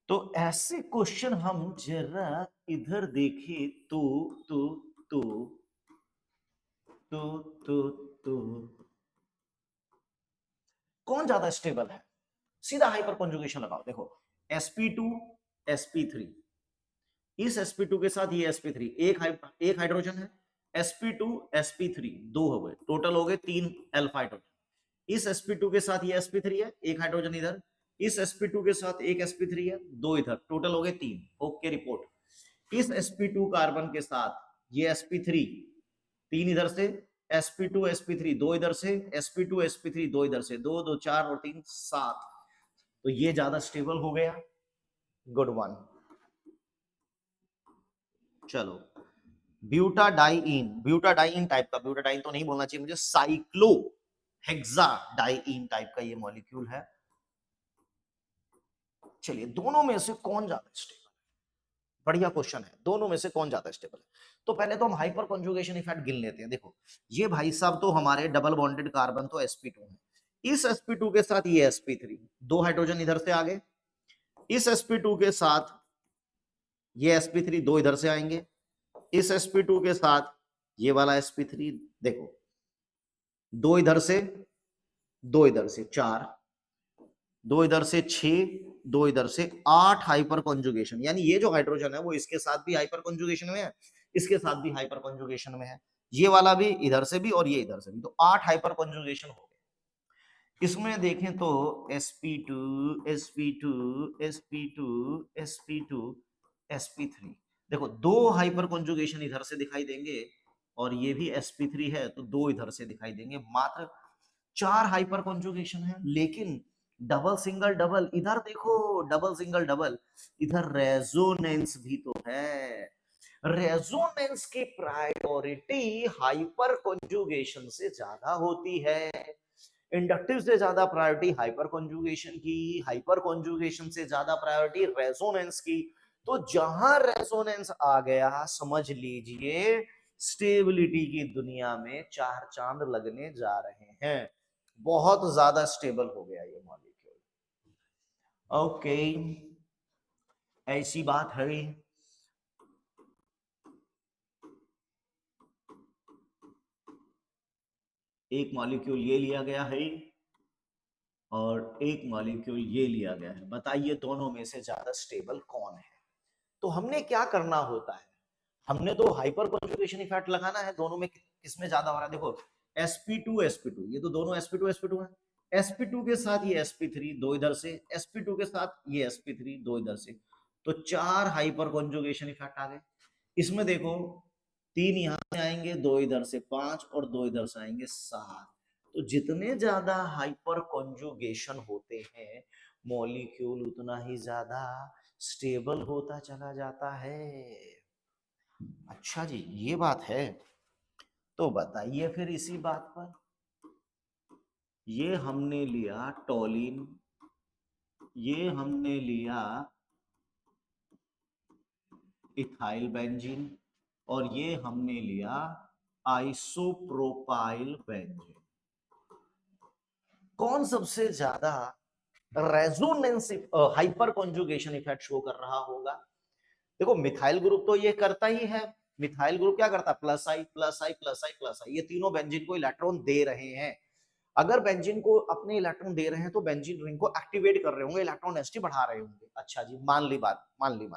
तो ऐसे क्वेश्चन हम जरा इधर देखें तो तो कौन ज्यादा स्टेबल है? सीधा हाइपर कॉन्जुगेशन लगाओ। देखो sp2 sp3, इस sp2 के साथ ये sp3, एक हाइड्रोजन है, sp2 sp3 दो हो गए, टोटल हो गए 3 अल्फा हाइड्रोजन। इस sp2 के साथ ये sp3 है, एक हाइड्रोजन इधर, इस sp2 के साथ एक sp3 है, दो इधर, टोटल हो गए 3। Okay report. इस sp2 कार्बन के साथ ये sp3, 3 इधर से, sp2 sp3 दो इधर से, sp2 sp3 दो इधर से, 2 2 4 और 3 7, तो ये ज्यादा स्टेबल हो गया। Good one. चलो, ब्यूटाडाइइन टाइप का, ब्यूटाडाइइन तो नहीं बोलना चाहिए मुझे, साइक्लो हेक्साडाइइन टाइप का ये मॉलिक्यूल है। चलिए, दोनों में से कौन ज्यादा स्टेबल? बढ़िया क्वेश्चन है, दोनों में से कौन ज्यादा स्टेबल है? तो पहले तो हम हाइपर कॉन्जुगेशन इफेक्ट गिन लेते हैं। देखो ये भाई साहब तो हमारे डबल बॉन्डेड कार्बन तो sp2 है, इस sp2 के साथ ये sp3, दो हाइड्रोजन इधर से आ गए, इस sp2 के साथ ये sp3 दो इधर से आएंगे, इस sp2 के साथ ये वाला sp3, देखो दो इधर से, दो इधर से, चार, दो इधर से छह, दो इधर से आठ हाइपर कॉन्जुगेशन, यानी ये जो हाइड्रोजन है वो इसके साथ भी हाइपर कॉन्जुगेशन में है, इसके साथ भी हाइपर कॉन्जुगेशन में है, ये वाला भी इधर से भी और ये इधर से भी, तो आठ हाइपर कॉन्जुगेशन हो गए। इसमें देखें तो sp2 sp2 sp2 sp2 sp3, देखो दो हाइपर कॉन्जुगेशन इधर से दिखाई देंगे और ये भी sp3 है तो दो इधर से दिखाई देंगे, मात्र चार हाइपर कॉन्जुगेशन है। लेकिन डबल सिंगल डबल, इधर देखो डबल सिंगल डबल, इधर रेजोनेंस भी तो है। रेजोनेंस की प्रायोरिटी हाइपर कॉन्जुगेशन से ज्यादा होती है, इंडक्टिव से ज्यादा प्रायोरिटी हाइपर कॉन्जुगेशन की, हाइपर कॉन्जुगेशन से ज्यादा प्रायोरिटी रेजोनेंस की। तो जहां रेजोनेंस आ गया समझ लीजिए स्टेबिलिटी की दुनिया में चार चांद लगने जा रहे हैं, बहुत ज्यादा स्टेबल हो गया ये मॉलिक्यूल। ओके, ऐसी बात है। एक मॉलिक्यूल ये लिया गया है और एक मॉलिक्यूल ये लिया गया है, बताइए दोनों में से ज्यादा स्टेबल कौन है? तो हमने क्या करना होता है, हमने तो हाइपर कॉन्जुगेशन इफेक्ट लगाना है, दोनों में किसमें ज्यादा हो रहा है। देखो sp2 ये तो दोनों sp2 है, sp2 के साथ ये sp3 दो इधर से, sp2 के साथ ये sp3 दो इधर से, तो चार हाइपर कॉन्जुगेशन इफेक्ट आ गए। इसमें देखो तीन यहां से आएंगे, दो इधर से, पांच, और दो इधर से आएंगे, सात। तो जितने ज्यादा हाइपर कॉन्जुगेशन होते हैं मॉलिक्यूल उतना ही ज्यादा स्टेबल होता चला जाता है। अच्छा जी, ये बात है। तो बताइए फिर इसी बात पर, ये हमने लिया टोलिन, ये हमने लिया इथाइल बेंजीन, और ये हमने लिया आइसोप्रोपाइल बेंजीन। कौन सबसे ज्यादा resonance hyper conjugation effect show कर रहा होगा? देखो मिथाइल ग्रुप तो ये करता ही है, मिथाइल ग्रुप क्या करता है, प्लस आई प्लस आई प्लस आई प्लस आई, ये तीनों बेंजीन को इलेक्ट्रॉन दे रहे हैं। अगर बेंजीन को अपने इलेक्ट्रॉन दे रहे हैं तो बेंजीन रिंग को एक्टिवेट कर रहे होंगे, इलेक्ट्रॉन डेंसिटी बढ़ा रहे होंगे। अच्छा जी, मान ली बात, मान ली।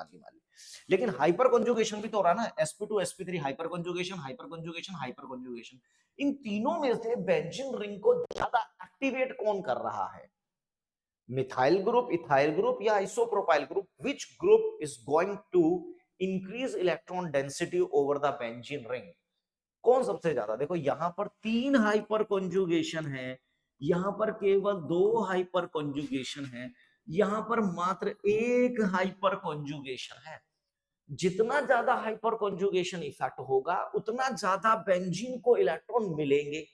लेकिन हाइपर कॉन्जुगेशन भी तो हो रहा है ना, sp2 sp3 hyperconjugation hyperconjugation hyperconjugation, इन तीनों में से बेंजीन रिंग को ज्यादा एक्टिवेट कौन कर रहा है? मिथाइल ग्रुप, इथाइल ग्रुप या isopropyl group? Which group is going to increase electron density over the benzene ring? कौन सबसे ज्यादा? देखो यहां पर तीन हाइपर कॉन्जुगेशन है, यहां पर केवल दो हाइपर कॉन्जुगेशन है, यहां पर मात्र एक हाइपर कॉन्जुगेशन है। जितना ज्यादा हाइपर कॉन्जुगेशन इफेक्ट होगा उतना ज्यादा बेंजीन को इलेक्ट्रॉन मिलेंगे,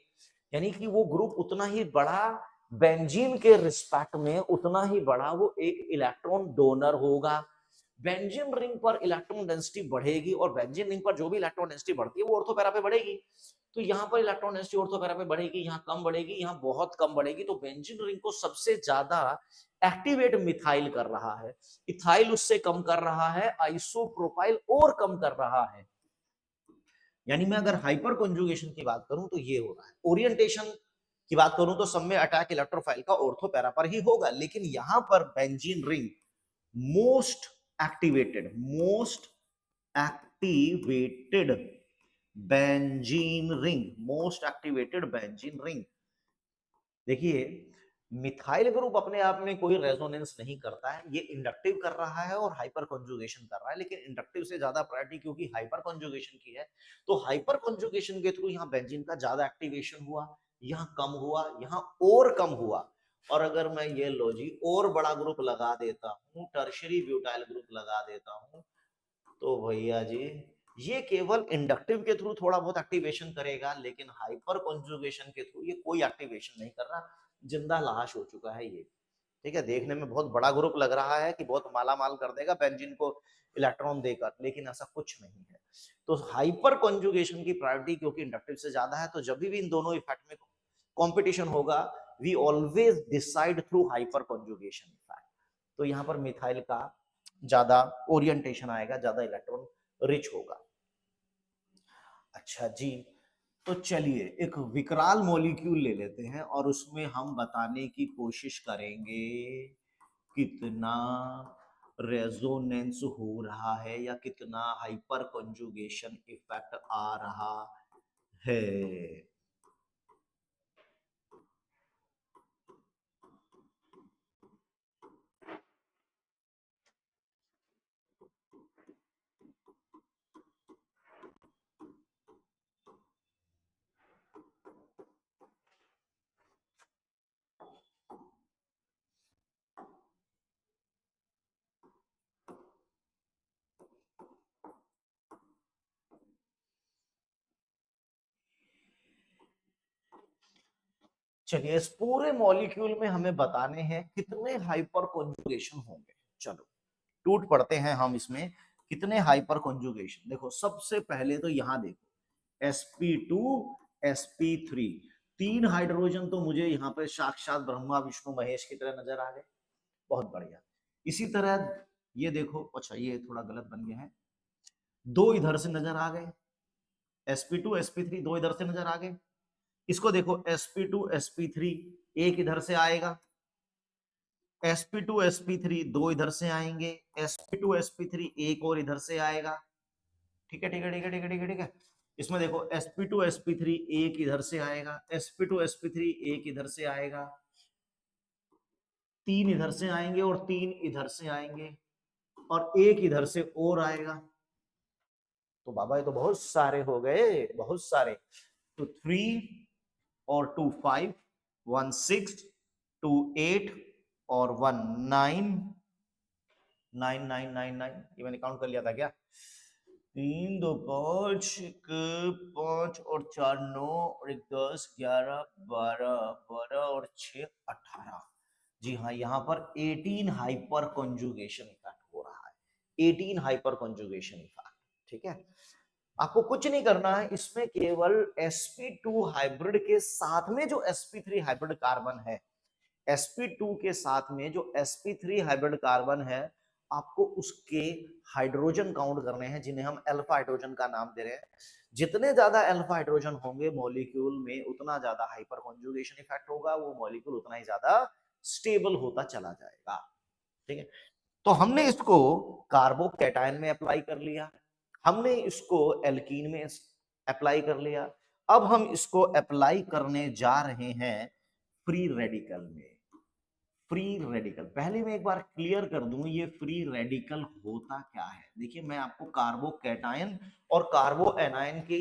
यानी कि वो ग्रुप उतना ही बड़ा बेंजीन के रिस्पेक्ट में, उतना ही बड़ा वो एक इलेक्ट्रॉन डोनर होगा। बेंजीन रिंग पर इलेक्ट्रॉन डेंसिटी बढ़ेगी और बेंजीन रिंग पर जो भी इलेक्ट्रॉन डेंसिटी बढ़ती है वो ऑर्थो पैरा पे बढ़ेगी। तो यहाँ पर इलेक्ट्रॉन डेंसिटी ऑर्थो पैरा पे बढ़ेगी, यहाँ कम बढ़ेगी, यहाँ बहुत कम बढ़ेगी। तो बेंजीन रिंग को सबसे ज्यादा एक्टिवेट मिथाइल कर रहा है, इथाइल उससे कम कर रहा है, आइसोप्रोपाइल और कम कर रहा है। यानी मैं अगर हाइपर कॉन्जुगेशन की बात करूं तो ये हो रहा है। ओरिएंटेशन की बात करूं तो सब में अटैक इलेक्ट्रोफाइल का ऑर्थो पैरा पर ही होगा, लेकिन यहां पर benzene ring most most activated most activated benzene ring. देखिए मिथाइल ग्रुप अपने आप में कोई रेजोनेंस नहीं करता है, ये इंडक्टिव कर रहा है और हाइपर कॉन्जुगेशन कर रहा है, लेकिन इंडक्टिव से ज्यादा प्रायोरिटी क्योंकि हाइपर कॉन्जुगेशन की है, तो हाइपर कॉन्जुगेशन के थ्रू यहाँ बेंजीन का ज्यादा एक्टिवेशन हुआ, यहाँ कम हुआ, यहाँ और कम हुआ। और अगर मैं ये लो जी और बड़ा ग्रुप लगा देता हूँ, टर्शियरी ब्यूटाइल ग्रुप लगा देता हूँ, तो भैया जी ये केवल इंडक्टिव के थ्रू थोड़ा बहुत एक्टिवेशन करेगा, लेकिन हाइपर कॉन्जुगेशन के थ्रू ये कोई एक्टिवेशन नहीं कर रहा, जिंदा लाश हो चुका है ये। ठीक है, देखने में बहुत बड़ा ग्रुप लग रहा है कि बहुत माला माल कर देगा बेंजीन को इलेक्ट्रॉन देकर, लेकिन ऐसा कुछ नहीं है। तो हाइपर कॉन्जुगेशन की प्रायोरिटी क्योंकि इंडक्टिव से ज्यादा है, तो जब भी इन दोनों इफेक्ट में कॉम्पिटिशन होगा we always decide through hyperconjugation effect. तो यहाँ पर मिथाइल का ज्यादा ओरिएंटेशन आएगा, ज्यादा इलेक्ट्रॉन रिच होगा। अच्छा जी, तो चलिए एक विकराल मॉलिक्यूल ले लेते हैं और उसमें हम बताने की कोशिश करेंगे कितना रेजोनेंस हो रहा है या कितना हाइपर कंजुगेशन इफेक्ट आ रहा है। चलिए इस पूरे मॉलिक्यूल में हमें बताने हैं कितने हाइपर कॉन्जुगेशन होंगे। चलो टूट पड़ते हैं हम इसमें, कितने हाइपर कॉन्जुगेशन। देखो सबसे पहले तो यहां देखो sp2 sp3, 3 हाइड्रोजन तो मुझे यहाँ पे साक्षात ब्रह्मा विष्णु महेश की तरह नजर आ गए। बहुत बढ़िया। इसी तरह ये देखो, अच्छा ये थोड़ा गलत बन गया है, 2 इधर से नजर आ गए, sp2 sp3 2 इधर से नजर आ गए। इसको देखो sp2 sp3 एक इधर से आएगा, sp2 sp3 2 इधर से आएंगे, sp2 sp3 एक और इधर से आएगा। ठीक है ठीक है ठीक है ठीक है ठीक है ठीक है। इसमें देखो sp2 sp3 एक इधर से आएगा, sp2 sp3 एक इधर से आएगा, 3 इधर से आएंगे और 3 इधर से आएंगे और एक इधर से और आएगा। तो बाबा ये तो बहुत सारे हो गए, बहुत सारे। तो 3 और 2 5, 1 6, 2 8 और 1 9, 9 9 9 9, ये मैंने काउंट कर लिया था क्या? 3 2 5, 1 5 और 4 9 और 1 10 11 12 12 और 6 18। जी हाँ, यहाँ पर 18 हाइपर कॉन्जुगेशन इफेक्ट हो रहा है, 18 हाइपर कॉन्जुगेशन इफेक्ट। ठीक है, आपको कुछ नहीं करना है, इसमें केवल sp2 हाइब्रिड के साथ में जो sp3 हाइब्रिड कार्बन है, sp2 के साथ में जो sp3 हाइब्रिड कार्बन है, आपको उसके हाइड्रोजन काउंट करने हैं, जिन्हें हम अल्फा हाइड्रोजन का नाम दे रहे हैं। जितने ज्यादा अल्फा हाइड्रोजन होंगे मॉलिक्यूल में, उतना ज्यादा हाइपर कॉन्जुगेशन इफेक्ट होगा, वो मॉलिक्यूल उतना ही ज्यादा स्टेबल होता चला जाएगा। ठीक है, तो हमने इसको कार्बोकैटायन में अप्लाई कर लिया, हमने इसको एल्कीन में अप्लाई कर लिया, अब हम इसको अप्लाई करने जा रहे हैं फ्री रेडिकल में। फ्री रेडिकल, पहले मैं एक बार क्लियर कर दूं ये फ्री रेडिकल होता क्या है। देखिए मैं आपको कार्बोकैटायन और कार्बो एनायन की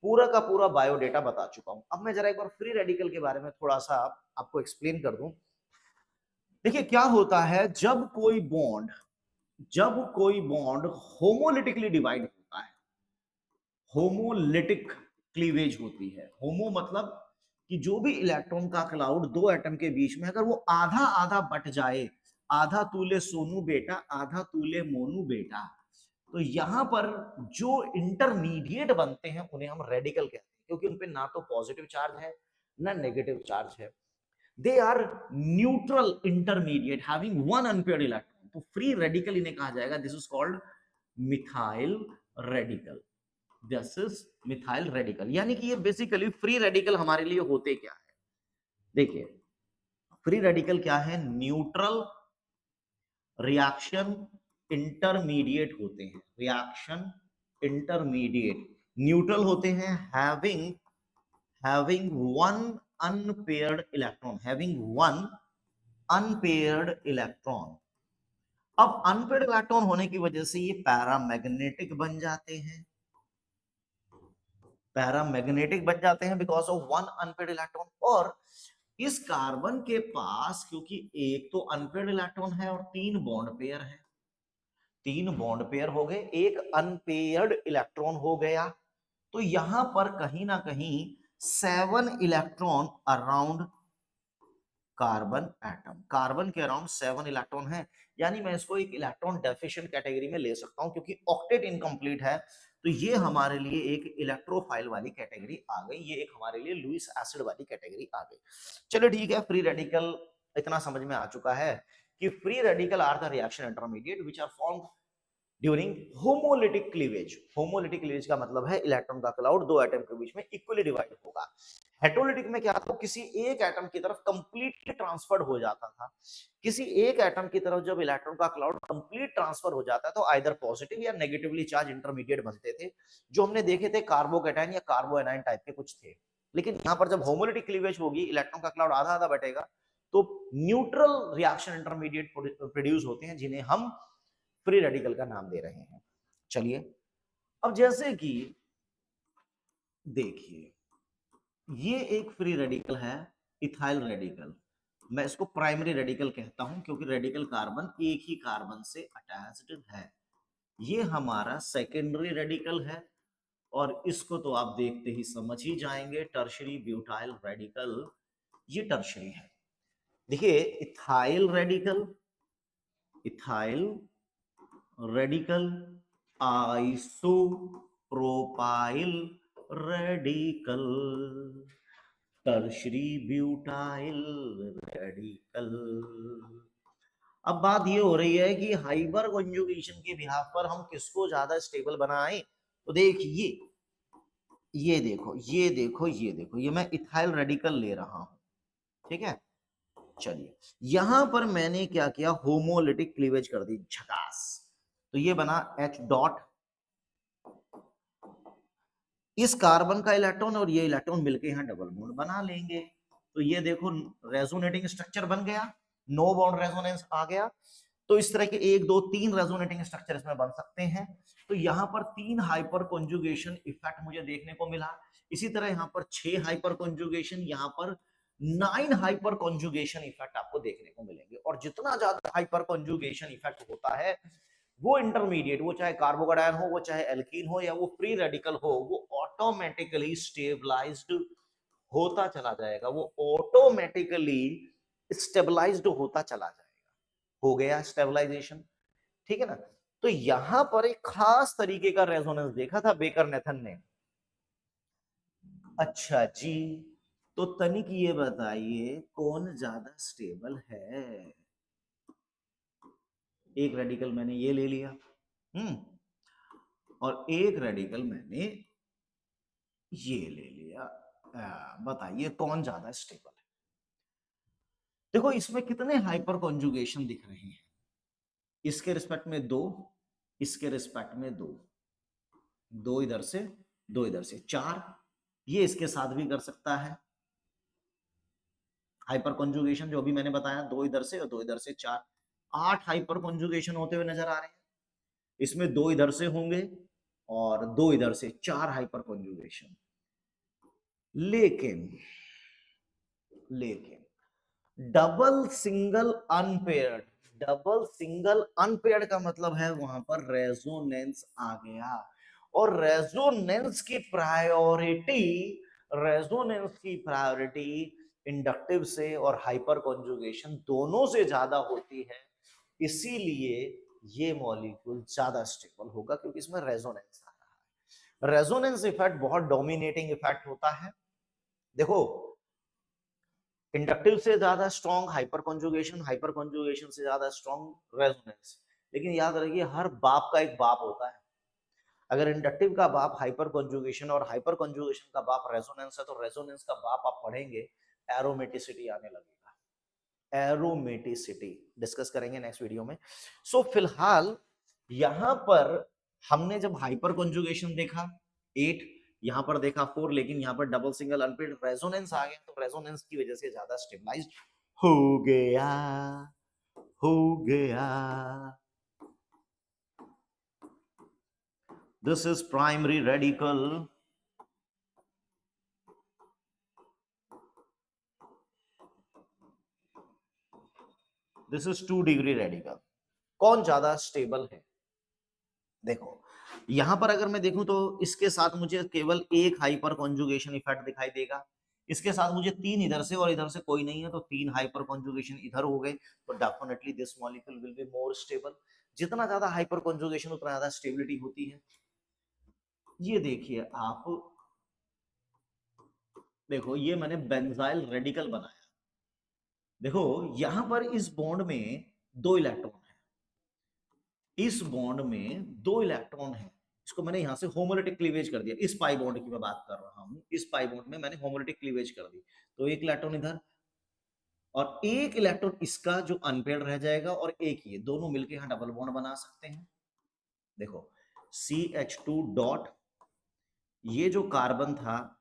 पूरा का पूरा बायोडेटा बता चुका हूं। अब मैं जरा एक बार फ्री रेडिकल के बारे में थोड़ा सा आपको एक्सप्लेन कर दूं। देखिए क्या होता है, जब कोई बॉन्ड होमोलिटिकली डिवाइड होता है, होमोलिटिक क्लीवेज होती है। होमो मतलब कि जो भी इलेक्ट्रॉन का क्लाउड दो एटम के बीच में, अगर वो आधा आधा बट जाए, आधा तूले सोनू बेटा आधा तूले मोनू बेटा, तो यहां पर जो इंटरमीडिएट बनते हैं उन्हें हम रेडिकल कहते हैं, क्योंकि उनपे ना तो पॉजिटिव चार्ज है ना नेगेटिव चार्ज है। They are neutral intermediate having one unpaired electron. तो फ्री रेडिकल इन्हें कहा जाएगा, this is called methyl radical. This is methyl radical. यानी कि ये बेसिकली फ्री रेडिकल हमारे लिए होते क्या है। देखिए फ्री रेडिकल क्या है, न्यूट्रल रिएक्शन इंटरमीडिएट होते हैं, रिएक्शन इंटरमीडिएट न्यूट्रल होते हैं, having one unpaired electron, having one unpaired electron. अब अनपेयर्ड इलेक्ट्रॉन होने की वजह से ये पैरामैग्नेटिक बन जाते हैं, पैरामैग्नेटिक बन जाते हैं because of one unpaired electron. और इस कार्बन के पास क्योंकि एक तो अनपेयर्ड इलेक्ट्रॉन है और 3 बॉन्ड पेयर है, 3 बॉन्ड पेयर हो गए, एक अनपेयर्ड इलेक्ट्रॉन हो गया, तो यहां पर कहीं ना कहीं 7 electron around carbon atom, carbon के अराउंड 7 इलेक्ट्रॉन है। यानी मैं इसको एक इलेक्ट्रॉन डेफिशिएंट कैटेगरी में ले सकता हूं, क्योंकि ऑक्टेट इनकम्प्लीट है, तो ये हमारे लिए एक इलेक्ट्रोफाइल वाली कैटेगरी आ गई, ये एक हमारे लिए लुईस एसिड वाली कैटेगरी आ गई। चलो ठीक है, फ्री रेडिकल इतना समझ में आ चुका है कि free radical are the reaction intermediate which are formed during homolytic cleavage. Homolytic cleavage का मतलब है इलेक्ट्रॉन का क्लाउड दो एटम के बीच में इक्वली डिवाइड होगा। हेटेरोलिटिक में क्या था, किसी एक एटम की तरफ कंप्लीटली ट्रांसफर्ड हो जाता था। किसी एक एटम की तरफ जब इलेक्ट्रॉन का क्लाउड कंप्लीट ट्रांसफर हो जाता है तो आइदर पॉजिटिव या नेगेटिवली चार्ज इंटरमीडिएट बनते थे, जो हमने देखे थे कार्बोकैटायन या कार्बोएनायन टाइप के कुछ थे। लेकिन यहाँ पर जब होमोलिटिक क्लीवेज होगी, इलेक्ट्रॉन का क्लाउड आधा आधा बटेगा, तो न्यूट्रल रिएक्शन इंटरमीडिएट प्रोड्यूस होते हैं, जिन्हें हम फ्री रेडिकल का नाम दे रहे हैं। चलिए, अब जैसे कि देखिए, ये एक फ्री रेडिकल है, इथाइल रेडिकल। मैं इसको प्राइमरी रेडिकल कहता हूं क्योंकि रेडिकल कार्बन एक ही कार्बन से अटैच्ड है। ये हमारा सेकेंडरी रेडिकल है और इसको तो आप देखते ही समझ ही जाएंगे, टर्शरी ब्यूटाइल रेडिकल। ये टर्शरी है। देखिए, ethyl radical, ethyl radical, isopropyl radical, tertiary butyl radical. अब बात ये हो रही है कि हाइपर कॉन्जुगेशन के बिहाफ पर हम किसको ज्यादा स्टेबल बनाएं। तो देखिए, ये देखो, ये देखो, ये देखो, ये मैं इथाइल रेडिकल ले रहा हूं, ठीक है। चलिए, यहां पर मैंने क्या किया, होमोलिटिक क्लीवेज कर दी, झकास। तो ये बना H डॉट, इस कार्बन का इलेक्ट्रॉन और ये इलेक्ट्रॉन मिलके यहां डबल बॉन्ड बना लेंगे। तो ये देखो रेजोनेटिंग स्ट्रक्चर बन गया, नो बॉन्ड रेजोनेंस आ गया। तो इस तरह के 1 2 3 रेजोनेटिंग स्ट्रक्चर इसमें बन सकते हैं। तो यहां पर 3 हाइपर कॉन्जुगेशन इफेक्ट मुझे देखने को मिला। इसी तरह यहां पर 6 हाइपर कॉन्जुगेशन, यहां पर 9 हाइपर कॉन्जुगेशन इफेक्ट आपको देखने को मिलेंगे। और जितना ज्यादा हाइपर कॉन्जुगेशन इफेक्ट होता है, वो इंटरमीडिएट, वो चाहे कार्बोकैटायन हो, वो चाहे एल्कीन हो, या वो फ्री रेडिकल हो, वो ऑटोमेटिकली स्टेबलाइज्ड होता चला जाएगा। वो ऑटोमेटिकली स्टेबलाइज्ड होता चला जाएगा। हो गया स्टेबलाइजेशन, ठीक है ना। तो यहां पर एक खास तरीके का रेजोनेंस देखा था बेकर नेथन ने। अच्छा जी, तो तनिक ये बताइए कौन ज्यादा स्टेबल है। एक रेडिकल मैंने ये ले लिया, और एक रेडिकल मैंने ये ले लिया। बताइए कौन ज्यादा स्टेबल है। देखो, इसमें कितने हाइपर कॉन्जुगेशन दिख रहे हैं, इसके रिस्पेक्ट में 2, इसके रिस्पेक्ट में 2, 2 इधर से, 2 इधर से, 4। ये इसके साथ भी कर सकता है हाइपर कॉन्जुगेशन, जो भी मैंने बताया, 2 इधर से और 2 इधर से, 4। 8 हाइपर कॉन्जुगेशन होते हुए नजर आ रहे हैं। इसमें 2 इधर से होंगे और 2 इधर से, 4 हाइपर कॉन्जुगेशन। लेकिन double single unpaired, double single unpaired का मतलब है वहां पर रेजोनेंस आ गया। और रेजोनेंस की प्रायोरिटी, रेजोनेंस की प्रायोरिटी इंडक्टिव से और हाइपर कॉन्जुगेशन दोनों से ज्यादा होती है। इसीलिए ये मॉलिक्यूल ज्यादा स्टेबल होगा, क्योंकि इसमें रेजोनेंस आ रहा है। रेजोनेंस इफेक्ट बहुत डोमिनेटिंग इफेक्ट होता है। देखो, इंडक्टिव से ज्यादा स्ट्रॉन्ग हाइपर कॉन्जुगेशन से ज्यादा स्ट्रॉन्ग रेजोनेंस। लेकिन याद रखिए, हर बाप का एक बाप होता है। अगर इंडक्टिव का बाप हाइपर कॉन्जुगेशन और हाइपर कॉन्जुगेशन का बाप रेजोनेंस है, तो रेजोनेंस का बाप आप पढ़ेंगे, एरोमेटिसिटी आने लगेगा। एरोमेटिसिटी डिस्कस करेंगे नेक्स्ट वीडियो में। सो फिलहाल यहां पर हमने जब हाइपर कॉन्जुगेशन देखा 8, यहां पर देखा 4, लेकिन यहां पर डबल सिंगल अनपेयर्ड रेजोनेंस आ गया। तो रेजोनेंस की वजह से ज्यादा स्टेबलाइज्ड हो गया, हो गया। This is primary radical, this is 2 degree radical. कौन ज्यादा स्टेबल है? देखो, यहां पर अगर मैं देखूं तो इसके साथ मुझे केवल एक हाइपर कॉन्जुगेशन इफेक्ट दिखाई देगा। इसके साथ मुझे 3 इधर से और इधर से कोई नहीं है, तो 3 हाइपर कॉन्जुगेशन इधर हो गए। तो definitely this molecule will be more stable. जितना ज्यादा हाइपर कॉन्जुगेशन उतना ज्यादा स्टेबिलिटी होती है। ये देखिए आप, देखो ये मैंने बेंजाइल रेडिकल बनाया। देखो यहां पर इस बॉन्ड में दो इलेक्ट्रॉन है, इस बॉन्ड में दो इलेक्ट्रॉन है, इसको मैंने यहां से होमोलिटिक क्लीवेज कर दिया, इस पाई बॉन्ड की मैं बात कर रहा हूं, इस पाई बॉन्ड में मैंने होमोलिटिक क्लीवेज कर दी, तो एक इलेक्ट्रॉन इधर और एक इलेक्ट्रॉन इसका जो अनपेयर्ड रह जाएगा, और एक ये दोनों मिलकर यहां डबल बॉन्ड बना सकते हैं। देखो CH2 डॉट, ये जो कार्बन था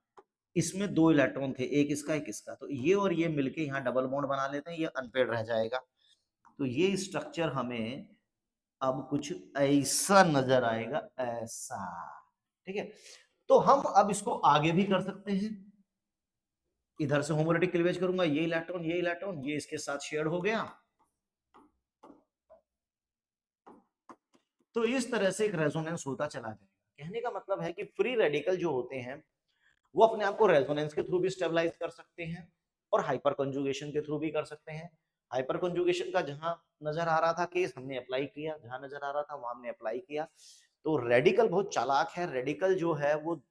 इसमें दो इलेक्ट्रॉन थे, एक इसका एक इसका, तो ये और ये मिलके यहाँ डबल बॉन्ड बना लेते हैं, ये अनपेयर्ड रह जाएगा। तो ये स्ट्रक्चर हमें अब कुछ ऐसा नजर आएगा, ऐसा, ठीक है। तो हम अब इसको आगे भी कर सकते हैं, इधर से होमोलिटिक क्लीवेज करूंगा, ये इलेक्ट्रॉन ये इसके साथ शेयर हो गया, तो इस तरह से एक रेजोनेंस होता चला जाएगा। कहने का मतलब है कि फ्री रेडिकल जो होते हैं वो अपने आप को रेजोनेंस के थ्रू भी स्टेबलाइज कर सकते हैं और हाइपर कंजुगेशन के थ्रू भी कर सकते हैं। हाइपर कंजुगेशन का जहां नजर आ रहा था केस हमने अप्लाई किया, जहां नजर आ रहा था वहां हमने अप्लाई किया। तो रेडिकल बहुत चालाक है, रेडिकल जो है वो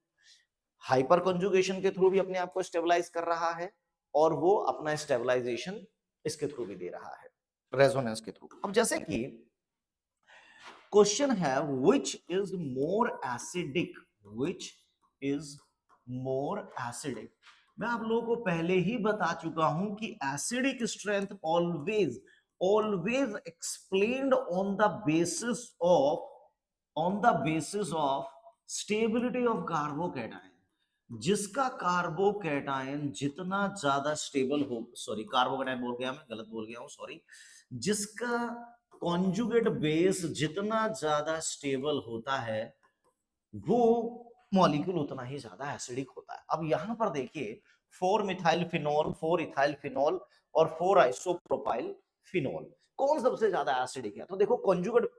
हाइपर कंजुगेशन के थ्रू भी अपने आप को स्टेबलाइज कर रहा है और वो अपना स्टेबलाइजेशन इसके थ्रू भी दे रहा है, रेजोनेंस के थ्रू। अब जैसे कि क्वेश्चन है which is more acidic, which is more acidic। मैं आप लोगों को पहले ही बता चुका हूं कि acidic strength always explained on the basis of stability of carbocation. जिसका कार्बोकैटायन जितना ज्यादा स्टेबल हो, सॉरी कार्बोकैटायन बोल गया मैं, गलत बोल गया हूं, सॉरी, जिसका कॉन्जुगेट बेस जितना ज्यादा स्टेबल होता है वो मॉलिक्यूल उतना ही ज्यादा एसिडिक होता है। अब यहां पर देखिए 4 मिथाइल फिनोल, 4 इथाइल फिनोल और 4 आइसोप्रोपाइल फिनोल, कौन सबसे ज्यादा एसिडिक है? तो देखो कॉन्जुगेट,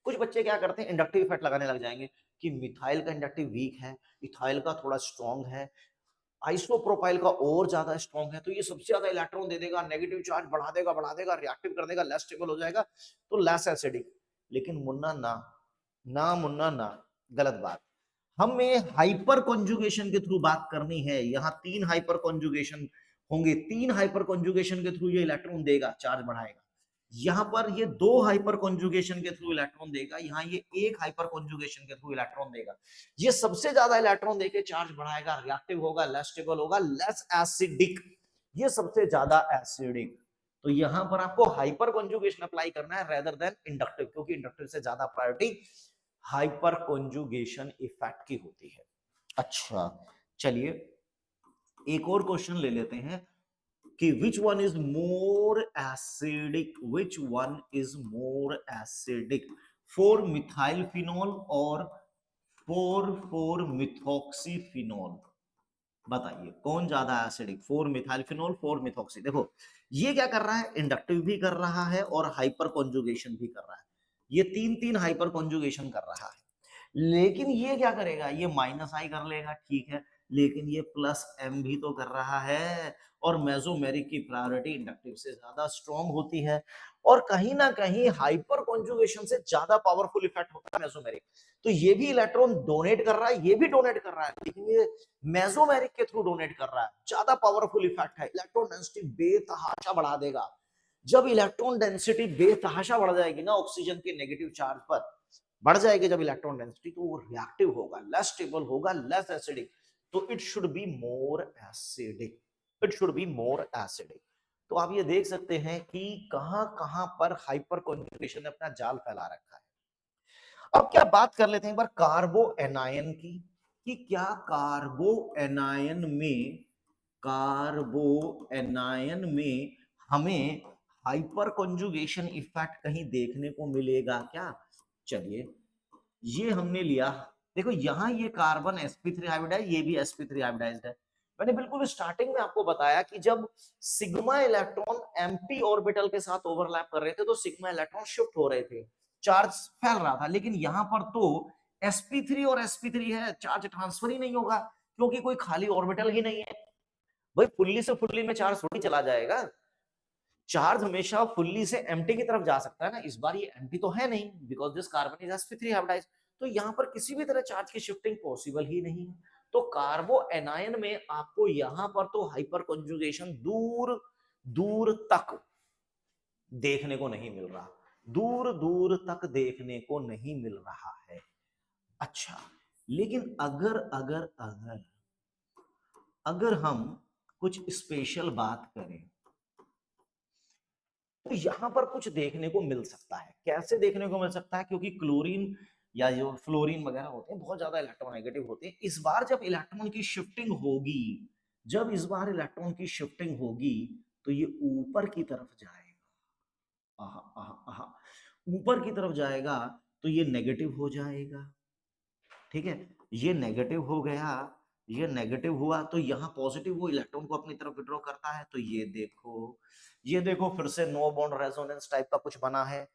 कुछ बच्चे क्या करते हैं इंडक्टिव इफेक्ट लगाने लग जाएंगे कि मिथाइल का इंडक्टिव वीक है, इथाइल का थोड़ा स्ट्रॉन्ग है, आइसोप्रोपाइल का और ज्यादा स्ट्रॉन्ग है, तो ये सबसे ज्यादा इलेक्ट्रॉन दे देगा, नेगेटिव चार्ज बढ़ा देगा, रिएक्टिव कर देगा, लेस स्टेबल हो जाएगा, तो लेस एसिडिक। लेकिन मुन्ना ना, ना मुन्ना ना, गलत बात। हमें हाइपर कॉन्जुगेशन के थ्रू बात करनी है। यहाँ 3 हाइपर कॉन्जुगेशन होंगे, 3 हाइपर कॉन्जुगेशन के थ्रू ये इलेक्ट्रॉन देगा, चार्ज बढ़ाएगा। यहाँ पर ये 2 हाइपर कॉन्जुगेशन के थ्रू इलेक्ट्रॉन देगा, यहाँ ये 1 हाइपर कॉन्जुगेशन के थ्रू इलेक्ट्रॉन देगा। ये सबसे ज्यादा इलेक्ट्रॉन देके चार्ज बढ़ाएगा, रिएक्टिव होगा, लेस स्टेबल होगा, लेस एसिडिक, ये सबसे ज्यादा एसिडिक। तो यहां पर आपको हाइपर कॉन्जुगेशन अप्लाई करना है रेदर देन इंडक्टिव, क्योंकि इंडक्टिव से ज्यादा प्रायोरिटी हाइपर कॉन्जुगेशन इफेक्ट की होती है। अच्छा चलिए एक और क्वेश्चन ले लेते हैं कि which one is more acidic, which one is more acidic, 4 methyl phenol और 4 मिथॉक्सीफिनोल। बताइए कौन ज्यादा एसिडिक, 4 मिथाइल फिनोल 4 मिथॉक्सी। देखो ये क्या कर रहा है, इंडक्टिव भी कर रहा है और हाइपर कॉन्जुगेशन भी कर रहा है, ये तीन तीन हाइपर कॉन्जुगेशन कर रहा है। लेकिन ये क्या करेगा, ये माइनस आई कर लेगा, ठीक है, लेकिन ये प्लस एम भी तो कर रहा है, और मेसोमेरिक की प्रायोरिटी इंडक्टिव से ज्यादा स्ट्रॉन्ग होती है, और कहीं ना कहीं हाइपर कॉन्जुगेशन से ज्यादा पावरफुल इफेक्ट होता है मेसोमेरिक। तो ये भी इलेक्ट्रॉन डोनेट कर रहा है, ये भी डोनेट कर रहा है, लेकिन ये मेसोमेरिक के थ्रू डोनेट कर रहा है, ज्यादा पावरफुल इफेक्ट है, इलेक्ट्रॉन डेंसिटी बेतहाशा बढ़ा देगा। जब इलेक्ट्रॉन डेंसिटी बेतहाशा बढ़ जाएगी ना ऑक्सीजन के नेगेटिव चार्ज पर, बढ़ जाएगी जब इलेक्ट्रॉन डेंसिटी, तो वो रिएक्टिव होगा, लेस स्टेबल होगा, लेस एसिडिक, तो it should be more acidic, it should be more acidic. तो आप ये देख सकते हैं कि कहां कहां पर हाइपर कॉन्जुगेशन ने अपना जाल फैला रखा है। अब क्या बात कर लेते हैं एक बार कार्बो एनायन की, कि क्या कार्बो एनायन में हमें हाइपर कॉन्जुगेशन इफेक्ट कहीं देखने को मिलेगा क्या? चलिए ये हमने लिया, देखो यहां ये कार्बन sp3 हाइब्रिडाइज, ये भी sp3 हाइब्रिडाइज्ड है। मैंने बिल्कुल स्टार्टिंग में आपको बताया कि जब सिग्मा इलेक्ट्रॉन एम्प्टी ऑर्बिटल के साथ ओवरलैप कर रहे थे तो सिग्मा इलेक्ट्रॉन शिफ्ट हो रहे थे, चार्ज फैल रहा था, लेकिन यहां पर तो sp3 और sp3 है, चार्ज ट्रांसफर ही नहीं होगा क्योंकि कोई खाली ऑर्बिटल ही नहीं है। भाई फुल्ली से फुल्ली में चार्ज थोड़ी चला जाएगा, चार्ज हमेशा फुल्ली से एम्प्टी की तरफ जा सकता है ना, इस बार ये एम्प्टी तो है नहीं, because this carbon is sp3 hybridized, तो यहां पर किसी भी तरह चार्ज की शिफ्टिंग पॉसिबल ही नहीं है। तो कार्बो एनायन में आपको यहां पर तो हाइपर कॉन्जुगेशन दूर दूर तक देखने को नहीं मिल रहा, दूर दूर तक देखने को नहीं मिल रहा है। अच्छा, लेकिन अगर अगर अगर अगर हम कुछ स्पेशल बात करें तो यहां पर कुछ देखने को मिल सकता है। कैसे देखने को मिल सकता है? क्योंकि क्लोरीन या जो फ्लोरीन वगैरह होते हैं बहुत ज्यादा इलेक्ट्रोनेगेटिव होते हैं। इस बार जब इलेक्ट्रॉन की शिफ्टिंग होगी, जब इस बार इलेक्ट्रॉन की शिफ्टिंग होगी तो ये ऊपर की तरफ जाएगा। आहा, आहा, आहा। ऊपर की तरफ जाएगा तो ये नेगेटिव हो जाएगा। ठीक है, ये नेगेटिव हो गया, ये नेगेटिव हुआ तो यहाँ पॉजिटिव वो इलेक्ट्रॉन को अपनी तरफ विड्रॉ करता है। तो ये देखो फिर से नो बॉन्ड रेजोनेंस टाइप का कुछ बना है।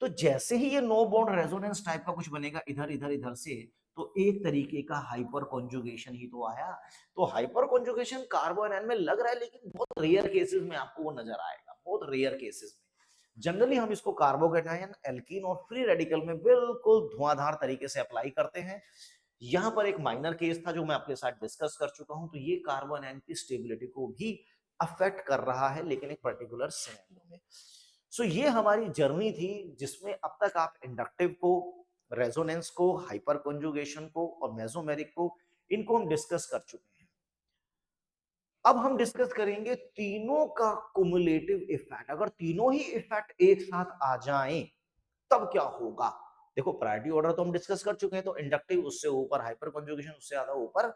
तो जैसे ही ये नो बॉन्ड रेजोनेंस टाइप का कुछ बनेगा इधर इधर इधर से, तो एक तरीके का हाइपर कॉन्जुगेशन ही तो आया। तो हाइपर कॉन्जुगेशन कार्बन एन में लग रहा है, लेकिन बहुत रेयर केसेस में आपको वो नजर आएगा, बहुत रेयर केसेस में। जनरली हम इसको कार्बोकेटायन, एल्कीन और फ्री रेडिकल में बिल्कुल धुआंधार तरीके से अप्लाई करते हैं। यहां पर एक माइनर केस था जो मैं आपके साथ डिस्कस कर चुका हूं, तो ये कार्बन एन की स्टेबिलिटी को भी अफेक्ट कर रहा है, लेकिन एक पर्टिकुलर सिनेरियो में। सो ये हमारी जर्नी थी जिसमें अब तक आप इंडक्टिव को, रेजोनेंस को, हाइपर कॉन्जुगेशन को और मेसोमेरिक को, इनको हम डिस्कस कर चुके हैं। अब हम डिस्कस करेंगे तीनों का कुमुलेटिव इफेक्ट। अगर तीनों ही इफेक्ट एक साथ आ जाएं तब क्या होगा? देखो प्रायोरिटी ऑर्डर तो हम डिस्कस कर चुके हैं, तो इंडक्टिव उससे ऊपर, हाइपर कंजुगेशन उससे ज्यादा ऊपर,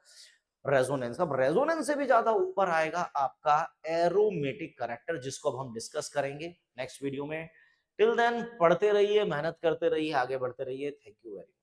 रेजोनेंस। अब रेजोनेंस से भी ज्यादा ऊपर आएगा आपका एरोमेटिक करेक्टर, जिसको अब हम डिस्कस करेंगे नेक्स्ट वीडियो में। टिल देन पढ़ते रहिए, मेहनत करते रहिए, आगे बढ़ते रहिए। Thank you very much.